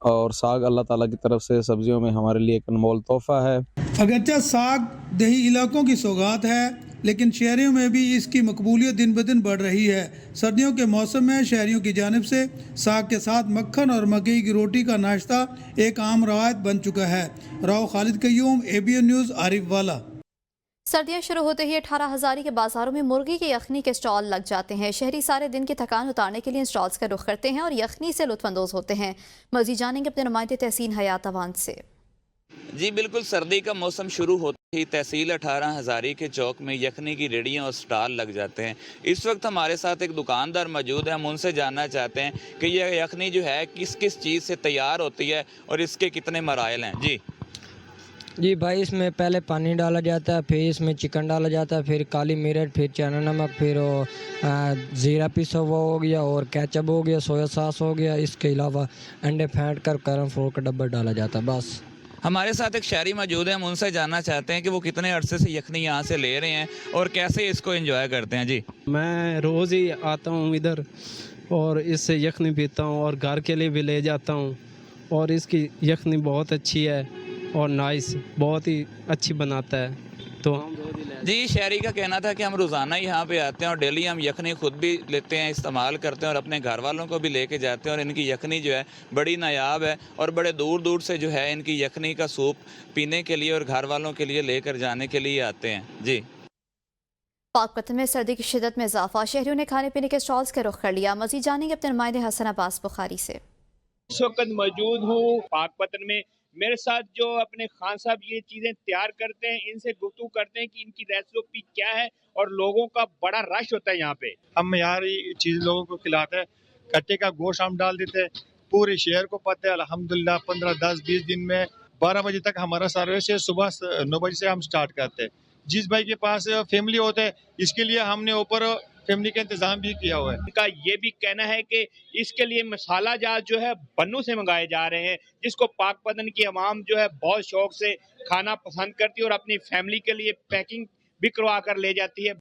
और साग अल्लाह ताला की तरफ से सब्जियों में हमारे लिए एक अनमोल तोहफ़ा है। अगरचे साग देही इलाकों की सौगात है, लेकिन शहरियों में भी इसकी मकबूलियत दिन ब दिन बढ़ रही है। सर्दियों के मौसम में शहरियों की जानिब से साग के साथ मक्खन और मकई की रोटी का नाश्ता एक आम रवायत बन चुका है। राव खालिद कयूम, ABN न्यूज़, आरिफ वाला। सर्दियां शुरू होते ही 18,000 के बाजारों में मुर्गी की यखनी के स्टॉल लग जाते हैं। शहरी सारे दिन की थकान उतारने के लिए स्टॉल्स का रुख करते हैं और यखनी से लुत्फानंदोज होते हैं। मज़ीद जानेंगे अपने नुमाइंदे तहसीन हयात अवान से। जी बिल्कुल, सर्दी का मौसम शुरू होते ही तहसील 18,000 के चौक में यखनी की रेडियाँ और स्टॉल लग जाते हैं। इस वक्त हमारे साथ एक दुकानदार मौजूद है। हम उनसे जानना चाहते हैं कि यह यखनी जो है किस किस चीज़ से तैयार होती है और इसके कितने मराइल हैं। जी भाई, इसमें पहले पानी डाला जाता है, फिर इसमें चिकन डाला जाता है, फिर काली मिर्च, फिर चना नमक, फिर ज़ीरा पिसा हुआ हो गया और केचप हो गया, सोया सॉस हो गया। इसके अलावा अंडे फेंट कर गरम फ्लोर का डब्बा डाला जाता है। बस हमारे साथ एक शायरी मौजूद है, हम उनसे जानना चाहते हैं कि वो कितने अरसे से यखनी यहाँ से ले रहे हैं और कैसे इसको एंजॉय करते हैं। जी मैं रोज़ ही आता हूँ इधर और इससे यखनी पीता हूँ और घर के लिए भी ले जाता हूँ और इसकी यखनी बहुत अच्छी है और नाइस, बहुत ही अच्छी बनाता है। तो हम जी, शायरी का कहना था कि हम रोज़ाना यहाँ पे आते हैं और डेली हम यखनी खुद भी लेते हैं, इस्तेमाल करते हैं और अपने घर वालों को भी लेके जाते हैं और इनकी यखनी जो है बड़ी नायाब है और बड़े दूर दूर से जो है इनकी यखनी का सूप पीने के लिए और घर वालों के लिए लेकर जाने के लिए आते हैं। जी, पाकपतन में सर्दी की शिद्दत में इजाफा, शहरियों ने खाने पीने के स्टॉल्स का रुख कर लिया। मज़ीद जानेंगे अपने नुमाइंदे हसन अब्बास बुखारी से। इस वक्त मौजूद हूँ पाकपतन में। मेरे साथ जो अपने खान साहब ये चीज़ें तैयार करते हैं, इनसे गुफ्तगू करते हैं कि इनकी रेसिपी क्या है और लोगों का बड़ा रश होता है यहाँ पे। हम यहाँ ये चीज़ लोगों को खिलाते हैं। कट्टे का गोश्त हम डाल देते हैं। पूरे शहर को पता है अल्हम्दुलिल्लाह 15, 10, 20 दिन में 12 बजे तक हमारा सर्विस है। सुबह 9 बजे से हम स्टार्ट करते हैं। जिस भाई के पास फैमिली होता है, इसके लिए हमने ऊपर फैमिली का इंतजाम भी किया हुआ है। इनका ये भी कहना है कि इसके लिए मसाला जात जो है बन्नू से मंगाए जा रहे हैं, जिसको पाकपतन की आवाम जो है बहुत शौक से खाना पसंद करती है और अपनी फैमिली के लिए पैकिंग भी करवा कर ले जाती है।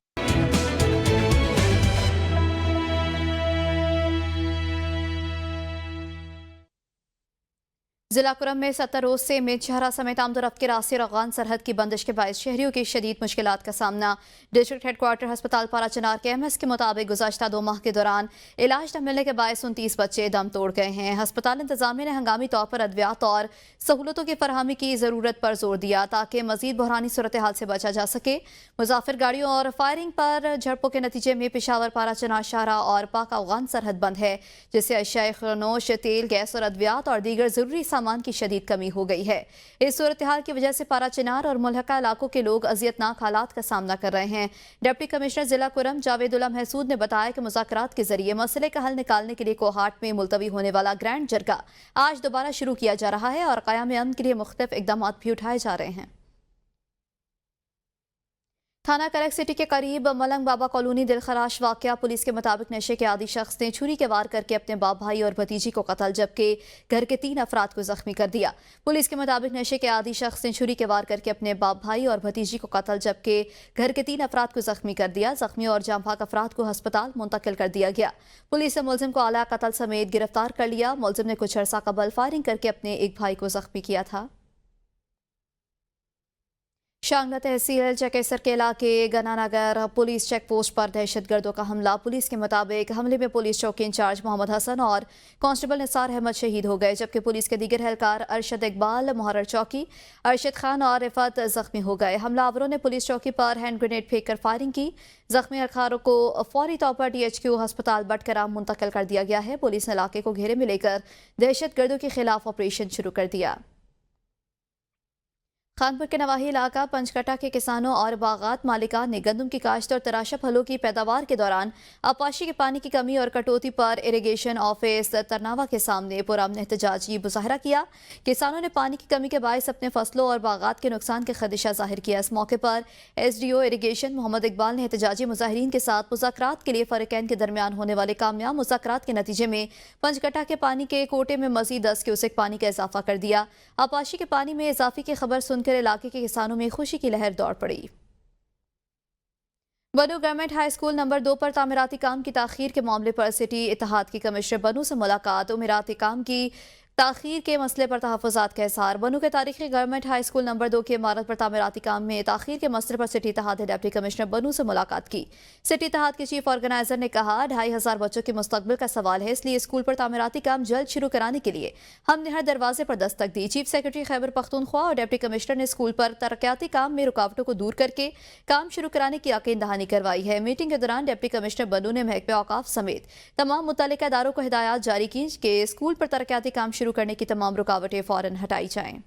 जिला कुरम में 70 रोज से मेचहरा समेत आमदोरफ्त के रास्ते और अफगान सरहद की बंदिश के बायस शहरियों की शदीद मुश्किलात का सामना। डिस्ट्रिक्ट हेडक्वार्टर अस्पताल पाराचनार के एमएस के मुताबिक गुज़श्ता 2 माह के दौरान इलाज न मिलने के बायस 29 बच्चे दम तोड़ गए हैं। अस्पताल इंतजामिया ने हंगामी तौर पर अद्वियात और सहूलतों की फरहमी की ज़रूरत पर जोर दिया ताकि मजीद बहरानी सूरत हाल से बचा जा सके। मुजाफिर गाड़ियों और फायरिंग पर झड़पों के नतीजे में पेशावर पाराचनार शाहरा और पाक अफगान सरहद बंद है, जिससे अशियाए खनोश, तेल, गैस और अद्वियात और दीगर जरूरी सामान की शदीद कमी हो गई है। इस सूरत हाल की वजह से पाराचनार और मुल्हका इलाकों के लोग अजियतनाक हालात का सामना कर रहे हैं। डिप्टी कमिश्नर जिला कुरम जावेदुल्ला महसूद ने बताया कि मुज़ाकरात के जरिए मसले का हल निकालने के लिए कोहाट में मुलतवी होने वाला ग्रैंड जरगा आज दोबारा शुरू किया जा रहा है और क़याम अमन के लिए मुख्तलिफ इक़दाम भी उठाए जा रहे हैं। थाना करक सिटी के करीब मलंग बाबा कॉलोनी दिलखराश वाकया। पुलिस के मुताबिक नशे के आदी शख्स ने छुरी के वार करके अपने बाप भाई और भतीजी को कत्ल जबकि घर के 3 अफराद को जख्मी कर दिया। पुलिस के मुताबिक नशे के आदी शख्स ने छुरी के वार करके अपने बाप भाई और भतीजी को कत्ल जबकि घर के 3 अफराद को जख्मी कर दिया। जख्मी और जांबाक अफराद को अस्पताल मुंतकिल कर दिया गया। पुलिस ने मुलजिम को आला कत्ल समेत गिरफ्तार कर लिया। मुलजिम ने कुछ अरसा कबल फायरिंग करके अपने एक भाई को जख्मी किया था। शांगला तहसील चकेसर के इलाके गनानगर पुलिस चेक पोस्ट पर दहशतगर्दों का हमला। पुलिस के मुताबिक हमले में पुलिस चौकी इंचार्ज मोहम्मद हसन और कांस्टेबल निसार अहमद शहीद हो गए, जबकि पुलिस के दीगर एहलकार अरशद इकबाल, मुहर्रर चौकी, अरशद खान और रिफत जख्मी हो गए। हमलावरों ने पुलिस चौकी पर हैंड ग्रेनेड फेंक कर फायरिंग की। जख्मी एहलकारों को फौरी तौर पर DHQ अस्पताल बटकराम मुंतकिल कर दिया गया है। पुलिस ने इलाके को घेरे में लेकर दहशतगर्दों के खिलाफ ऑपरेशन शुरू कर दिया। खानपुर के नवाही इलाका पंचकटा के किसानों और बागात मालिकान ने गंदम की काश्त और तराशा फलों की पैदावार के दौरान आपाशी के पानी की कमी और कटौती पर इरिगेशन ऑफिस तरनावा के सामने पुरअमन एहतजाजी मुजाहरा किया। किसानों ने पानी की कमी के बायस अपने फसलों और बागात के नुकसान के खदशा जाहिर किया। इस मौके पर SDO इरिगेशन मोहम्मद इकबाल ने एहतजाजी मुजाहिरीन के साथ मुज़ाकरात के लिए फरीकैन के दरमियान होने वाले कामयाब मुज़ाकरात के नतीजे में पंचकटा के पानी के कोटे में मज़ीद 10 क्यूसेक पानी का इजाफा कर दिया। आपाशी के पानी में इजाफे की खबर सुनकर इलाके के किसानों में खुशी की लहर दौड़ पड़ी। बनू गवर्नमेंट हाई स्कूल नंबर 2 पर तामीराती काम की ताखीर के मामले पर सिटी इत्तेहाद की कमिश्नर बनू से मुलाकात। उमीराती काम की ताखीर के मसले पर तहफ़्फ़ुज़ात का इज़हार। बनू के तारीखी गवर्नमेंट हाई स्कूल नंबर 2 की इमारत पर तामीराती काम में ताखीर के मसले पर सिटी इत्तेहाद ने डिप्टी कमिश्नर बनू से मुलाकात की। सिटी इत्तेहाद के चीफ ऑर्गेनाइजर ने कहा 2500 बच्चों के मुस्तकबिल का सवाल है, इसलिए स्कूल पर तामीराती काम जल्द शुरू कराने के लिए हमने हर दरवाजे पर दस्तक दी। चीफ सेक्रेटरी खैबर पख्तूनख्वा और डिप्टी कमिश्नर ने स्कूल पर तरक्याती काम में रुकावटों को दूर करके काम शुरू कराने की यकीन दहानी करवाई है। मीटिंग के दौरान डिप्टी कमिश्नर बनू ने महकमे औकाफ समेत तमाम मुतल्लिका इदारों को हिदायत जारी की कि स्कूल पर तरक्याती काम शुरू करने की तमाम रुकावटें फौरन हटाई जाएं।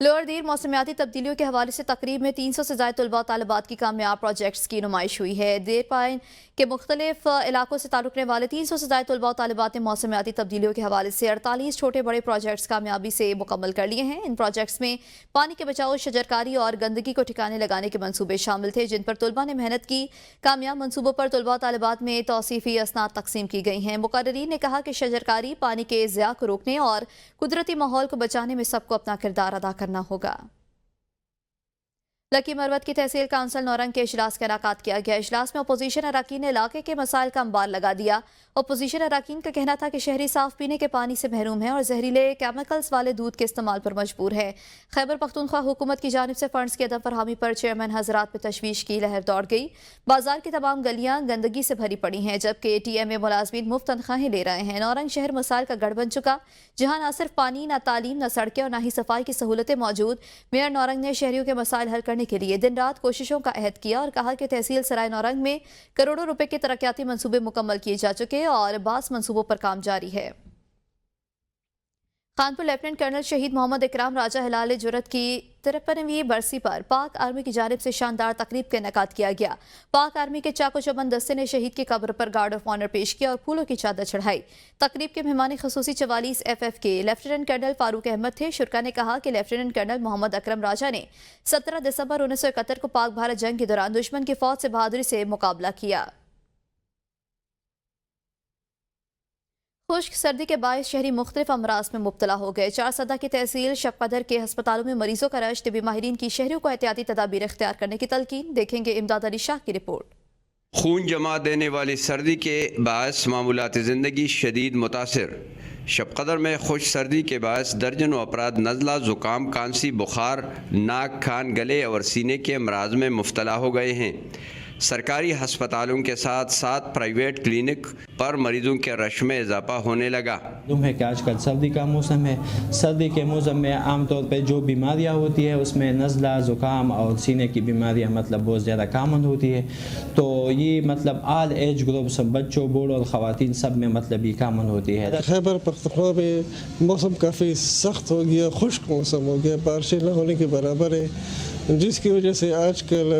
लोअर दीर मौसमियाती तब्दीलियों के हवाले से तकरीब में 300 से ज़ायद तलबा तालिबात की कामयाब प्रोजेक्ट्स की नुमाइश हुई है। देर पाइन के मुख्तलिफ इलाकों से ताल्लुक़ रखने वाले 300 से ज़ायद तलबा तालिबात ने मौसमियाती तब्दीलियों के हवाले से 48 छोटे बड़े प्रोजेक्ट्स कामयाबी से मुकम्मल कर लिए हैं। इन प्रोजेक्ट्स में पानी के बचाव, शजरकारी और गंदगी को ठिकाने लगाने के मनसूबे शामिल थे, जिन पर तलबा ने मेहनत की। कामयाब मनसूबों पर तलबा तालिबात में तौसीफ़ी असनाद तकसीम की गई हैं। मुकर्रीरीन ने कहा कि शजरकारी पानी के ज़िया को रोकने और कुदरती माहौल को बचाने में सबको अपना किरदार अदा करना होगा। लकी मरवत की तहसील काउंसिल नौरंग के इजलास का इनेकाद किया गया। इजलास में अपोजिशन अरकान ने इलाके के मसाइल का अंबार लगा दिया। अपोजिशन अरकान का कहना था कि शहरी साफ पीने के पानी से महरूम है और जहरीले केमिकल्स वाले दूध के इस्तेमाल पर मजबूर है। खैबर पख्तूनख्वा हुकूमत की जानिब से फंड्स की अदम फरहमी पर चेयरमैन हजरात में तशवीश की लहर दौड़ गई। बाजार की तमाम गलियां गंदगी से भरी पड़ी हैं, जबकि TMA मुलाजमीन मुफ्त तनख्वाहें ले रहे हैं। नौरंग शहर मसाइल का गढ़ बन चुका, जहाँ न सिर्फ पानी, न तालीम, न सड़कें और न ही सफाई की सहूलतें मौजूद। मेयर नौरंग ने शहरियों के मसाइल हल करने के लिए दिन रात कोशिशों का अहद किया और कहा कि तहसील सराय नौरंग में करोड़ों रुपए के तरक्याती मंसूबे मुकम्मल किए जा चुके और बास मंसूबों पर काम जारी है। खानपुर लेफ्टिनेंट कर्नल शहीद मोहम्मद इकराम राजा हिलाल जुरत की 53वीं बरसी पर पाक आर्मी की जानिब से शानदार तकरीब का इनेकाद किया गया। पाक आर्मी के चाको चौबंद दस्ते ने शहीद की कब्र पर गार्ड ऑफ ऑनर पेश किया और फूलों की चादर चढ़ाई। तकरीब के मेहमान खसूसी 44 FF के लेफ्टिनेंट कर्नल फारूक अहमद थे। शुरका ने कहा कि लेफ्टिनेंट कर्नल मोहम्मद अकरम राजा ने 17 दिसंबर 1971 को पाक भारत जंग के दौरान दुश्मन की फौज से बहादुरी से मुकाबला किया। खुश्क सर्दी के बायस शहरी मुख्तलिफ अमराज में मुब्तला हो गए। 4 सदा की तहसील शबकदर के अस्पतालों में मरीजों का रश, तिबी माहिरीन की शहरियों को एहतियाती तदाबीर इख्तियार करने की तलकीन। देखेंगे इमदाद अली शाह की रिपोर्ट। खून जमा देने वाली सर्दी के बायस मामूलात ज़िंदगी शदीद मुतासिर। شب قدر میں خشک سردی کے باعث درجنوں افراد نزلہ، زکام، کھانسی، بخار، ناک، کان، گلے اور سینے کے امراض میں مبتلا ہو گئے ہیں۔ سرکاری ہسپتالوں کے ساتھ ساتھ پرائیویٹ کلینک پر مریضوں کے رش میں اضافہ ہونے لگا۔ معلوم ہے کہ آج کل سردی کا موسم ہے، سردی کے موسم میں عام طور پہ جو بیماریاں ہوتی ہے اس میں نزلہ، زکام اور سینے کی بیماریاں بہت زیادہ کامن ہوتی ہے، تو یہ آل ایج گروپس، بچوں، بوڑھوں اور خواتین سب میں یہ کامن ہوتی ہے۔ خیبر پختونخوا میں موسم کافی سخت ہو گیا، خشک موسم ہو گیا، بارشیں نہ ہونے کے برابر ہے، جس کی وجہ سے آج کل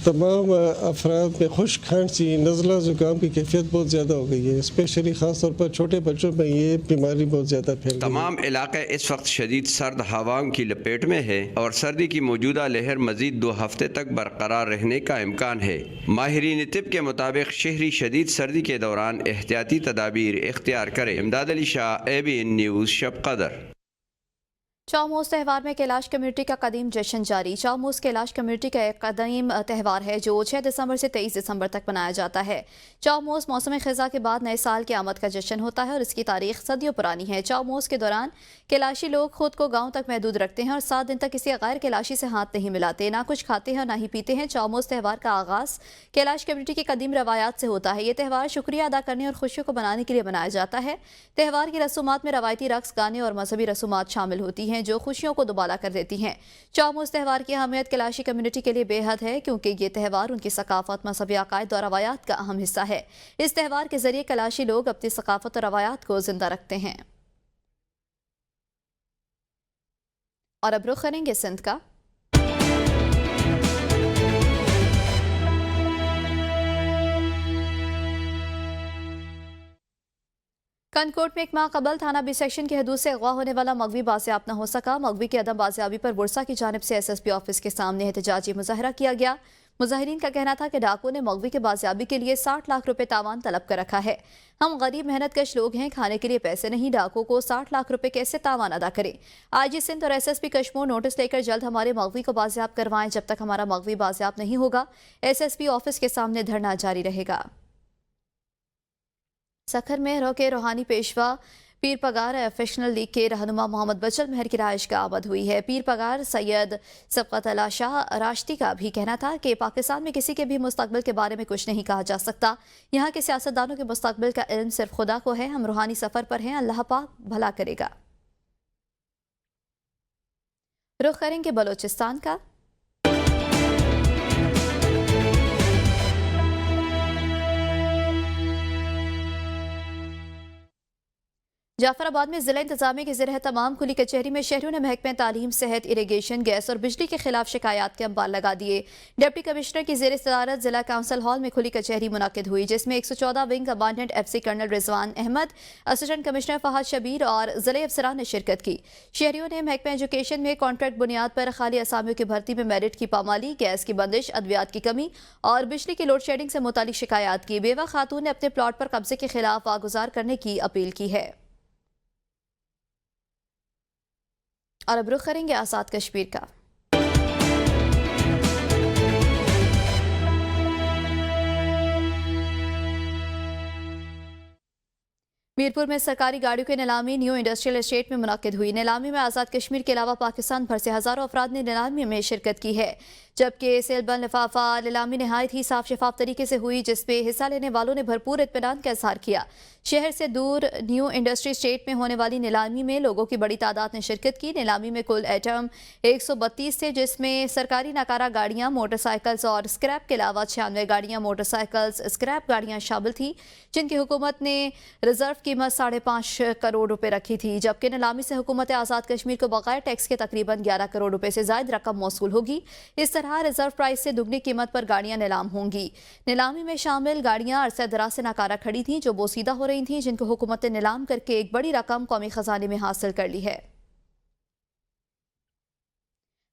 تمام افراد میں خشک، کھانسی، نزلہ، زکام کی کیفیت بہت زیادہ ہو گئی ہے، اسپیشلی خاص طور پر چھوٹے بچوں میں یہ بیماری بہت زیادہ پھیل گئی ہے۔ تمام علاقے اس وقت شدید سرد ہواؤں کی لپیٹ میں ہے اور سردی کی موجودہ لہر مزید 2 ہفتے تک برقرار رہنے کا امکان ہے۔ ماہرین طب کے مطابق شہری شدید سردی کے دوران احتیاطی تدابیر اختیار کریں۔ امداد علی شاہ، ABN نیوز، شب قدر۔ چاؤموز تہوار میں کیلاش کمیونٹی کا قدیم جشن جاری۔ چاؤموز کیلاش کمیونٹی کا ایک قدیم تہوار ہے جو 6 دسمبر سے 23 دسمبر تک منایا جاتا ہے۔ چاؤموز موسم خزاں کے بعد نئے سال کی آمد کا جشن ہوتا ہے اور اس کی تاریخ صدیوں پرانی ہے۔ چاؤموز کے دوران کیلاشی لوگ خود کو گاؤں تک محدود رکھتے ہیں اور 7 دن تک کسی غیر کیلاشی سے ہاتھ نہیں ملاتے، نہ کچھ کھاتے ہیں اور نہ ہی پیتے ہیں۔ چاؤموز تہوار کا آغاز کیلاش کمیونٹی کی قدیم روایات سے ہوتا ہے۔ یہ تہوار شکریہ ادا کرنے اور خوشیوں کو منانے کے لیے منایا جاتا ہے۔ تہوار کی رسومات میں روایتی رقص، گانے اور مذہبی رسومات شامل ہوتی ہیں جو خوشیوں کو بالا کر دیتی ہیں۔ چاؤموز تہوار کی اہمیت کیلاشی کمیونٹی کے لیے بے حد ہے کیونکہ یہ تہوار ان کی ثقافت، مذہبی عقائد اور روایات کا اہم حصہ ہے۔ اس تہوار کے ذریعے کیلاشی لوگ اپنی ثقافت اور روایات کو زندہ رکھتے ہیں۔ اور اب رخ کریں گے سندھ کا۔ کنکوٹ میں 1 ماہ قبل تھانہ بی سیکشن کی حدود سے اغوا ہونے والا مغوی بازیاب نہ ہو سکا۔ مغوی کی عدم بازیابی پر ورثہ کی جانب سے SSP آفس کے سامنے احتجاجی مظاہرہ کیا گیا۔ مظاہرین کا کہنا تھا کہ ڈاکو نے مغوی کے بازیابی کے لیے 60 لاکھ روپے تاوان طلب کر رکھا ہے۔ ہم غریب محنت کش لوگ ہیں، کھانے کے لیے پیسے نہیں، ڈاکو کو 60 لاکھ روپے کیسے تاوان ادا کریں؟ IG سندھ اور SSP کشمور نوٹس لے کر جلد ہمارے مغوی کو بازیاب کروائیں۔ جب تک ہمارا مغوی بازیاب نہیں ہوگا SSP آفس کے سامنے دھرنا جاری رہے گا۔ سکھر میں روکے روحانی پیشوا پیر پگار افیشنل لیگ کے رہنما محمد بچل مہر کی رہائش کا آمد ہوئی ہے۔ پیر پگار سید سبقت اللہ شاہ راشتی کا بھی کہنا تھا کہ پاکستان میں کسی کے بھی مستقبل کے بارے میں کچھ نہیں کہا جا سکتا، یہاں کے سیاستدانوں کے مستقبل کا علم صرف خدا کو ہے، ہم روحانی سفر پر ہیں، اللہ پاک بھلا کرے گا۔ رخ کریں گے بلوچستان کا۔ جعفر آباد میں ضلع انتظامیہ کے زیر اہتمام کھلی کچہری میں شہریوں نے محکمہ تعلیم، صحت، اریگیشن، گیس اور بجلی کے خلاف شکایات کے انبار لگا دیے۔ ڈپٹی کمشنر کی زیر صدارت ضلع کونسل ہال میں کھلی کچہری منعقد ہوئی جس میں 114 wing commandant FC colonel Rizwan Ahmed, assistant commissioner Fahad Shabbir اور ضلعی افسران نے شرکت کی۔ شہریوں نے محکمہ ایجوکیشن میں کانٹریکٹ بنیاد پر خالی اسامیوں کی بھرتی میں میرٹ کی پامالی، گیس کی بندش، ادویات کی کمی اور بجلی کی لوڈ شیڈنگ سے متعلق شکایات کی۔ بیوہ خاتون نے اپنے پلاٹ پر قبضے کے خلاف واگزار کرنے کی اپیل کی ہے۔ اور اب رخ کریں گے آزاد کشمیر کا۔ میرپور میں سرکاری گاڑیوں کی نیلامی نیو انڈسٹریل اسٹیٹ میں منعقد ہوئی۔ نیلامی میں آزاد کشمیر کے علاوہ پاکستان بھر سے ہزاروں افراد نے نیلامی میں شرکت کی ہے، جبکہ سیلبند لفافہ نیلامی نہایت ہی صاف شفاف طریقے سے ہوئی جس میں حصہ لینے والوں نے بھرپور اطمینان کا اظہار کیا۔ شہر سے دور نیو انڈسٹری اسٹیٹ میں ہونے والی نیلامی میں لوگوں کی بڑی تعداد نے شرکت کی۔ نیلامی میں کل ایٹم 132 تھے جس میں سرکاری ناکارہ گاڑیاں، موٹر سائیکلز اور اسکریپ کے علاوہ 96 گاڑیاں، موٹر سائیکلز، اسکریپ گاڑیاں شامل تھیں جن کی حکومت نے ریزرو قیمت 5.5 کروڑ روپے رکھی تھی، جبکہ نیلامی سے حکومت آزاد کشمیر کو بغیر ٹیکس کے تقریباً 11 کروڑ روپے سے زائد رقم موصول ہوگی۔ اس طرح ریزرو پرائس سے دگنی قیمت پر گاڑیاں نیلام ہوں گی۔ نیلامی میں شامل گاڑیاں عرصہ دراز سے ناکارہ کھڑی تھیں جو بوسیدہ ہو رہی تھیں، جن کو حکومت نے نیلام کر کے ایک بڑی رقم قومی خزانے میں حاصل کر لی ہے۔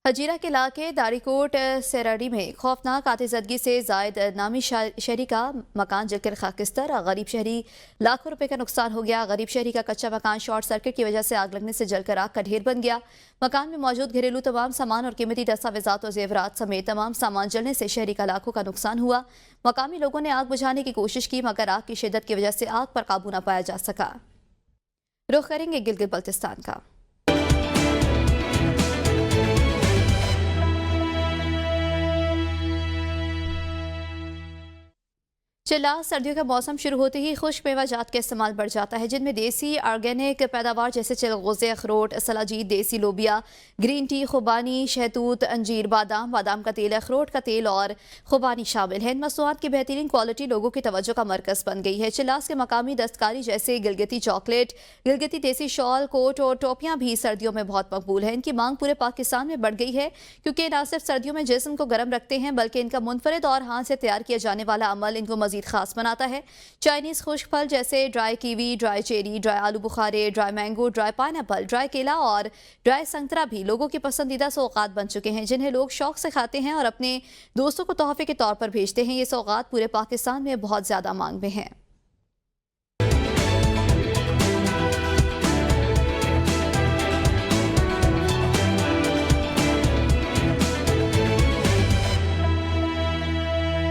حجیرہ کے علاقے داری کوٹ سیراڈی میں خوفناک آتش زدگی سے زائد نامی شہری کا مکان جل کر خاکستر، غریب شہری لاکھوں روپے کا نقصان ہو گیا۔ غریب شہری کا کچا مکان شارٹ سرکٹ کی وجہ سے آگ لگنے سے جل کر آگ کا ڈھیر بن گیا۔ مکان میں موجود گھریلو تمام سامان اور قیمتی دستاویزات اور زیورات سمیت تمام سامان جلنے سے شہری کا لاکھوں کا نقصان ہوا۔ مقامی لوگوں نے آگ بجھانے کی کوشش کی مگر آگ کی شدت کی وجہ سے آگ پر قابو نہ پایا جا سکا۔ रुख करेंगे गिलगित बल्तिस्तान का। चिल्ला सर्दियों का मौसम शुरू होते ही खुश्क मेवाजात का इस्तेमाल बढ़ जाता है, जिनमें देसी ऑर्गेनिक पैदावार जैसे चिलगोज़े, अखरोट, सलाजीत, देसी लोबिया, ग्रीन टी, खुबानी, शहतूत, अंजीर, बादाम, बादाम का तेल, अखरोट का तेल और खुबानी शामिल है। इन मसनूआत की बेहतरीन क्वालिटी लोगों की तवज्जो का मरकज़ बन गई है। चिल्लास के मकामी दस्तकारी जैसे गिलगिती चॉकलेट, गिलगिती देसी शॉल, कोट और टोपियाँ भी सर्दियों में बहुत मकबूल है। इनकी मांग पूरे पाकिस्तान में बढ़ गई है, क्योंकि न सिर्फ सर्दियों में जिस्म को गर्म रखते हैं, बल्कि इनका मुनफरिद और हाथ से तैयार किया जाने वाला अमल इनको मजीद खास बनाता है। चाइनीज खुश्क फल जैसे dry kiwi, dry cherry, dry आलू बुखारे, dry mango, dry pineapple, dry केला और ड्राई संतरा भी लोगों की पसंदीदा सौगात बन चुके हैं, जिन्हें लोग शौक से खाते हैं और अपने दोस्तों को तोहफे के तौर पर भेजते हैं। ये सौगात पूरे पाकिस्तान में बहुत ज्यादा मांग में हैं।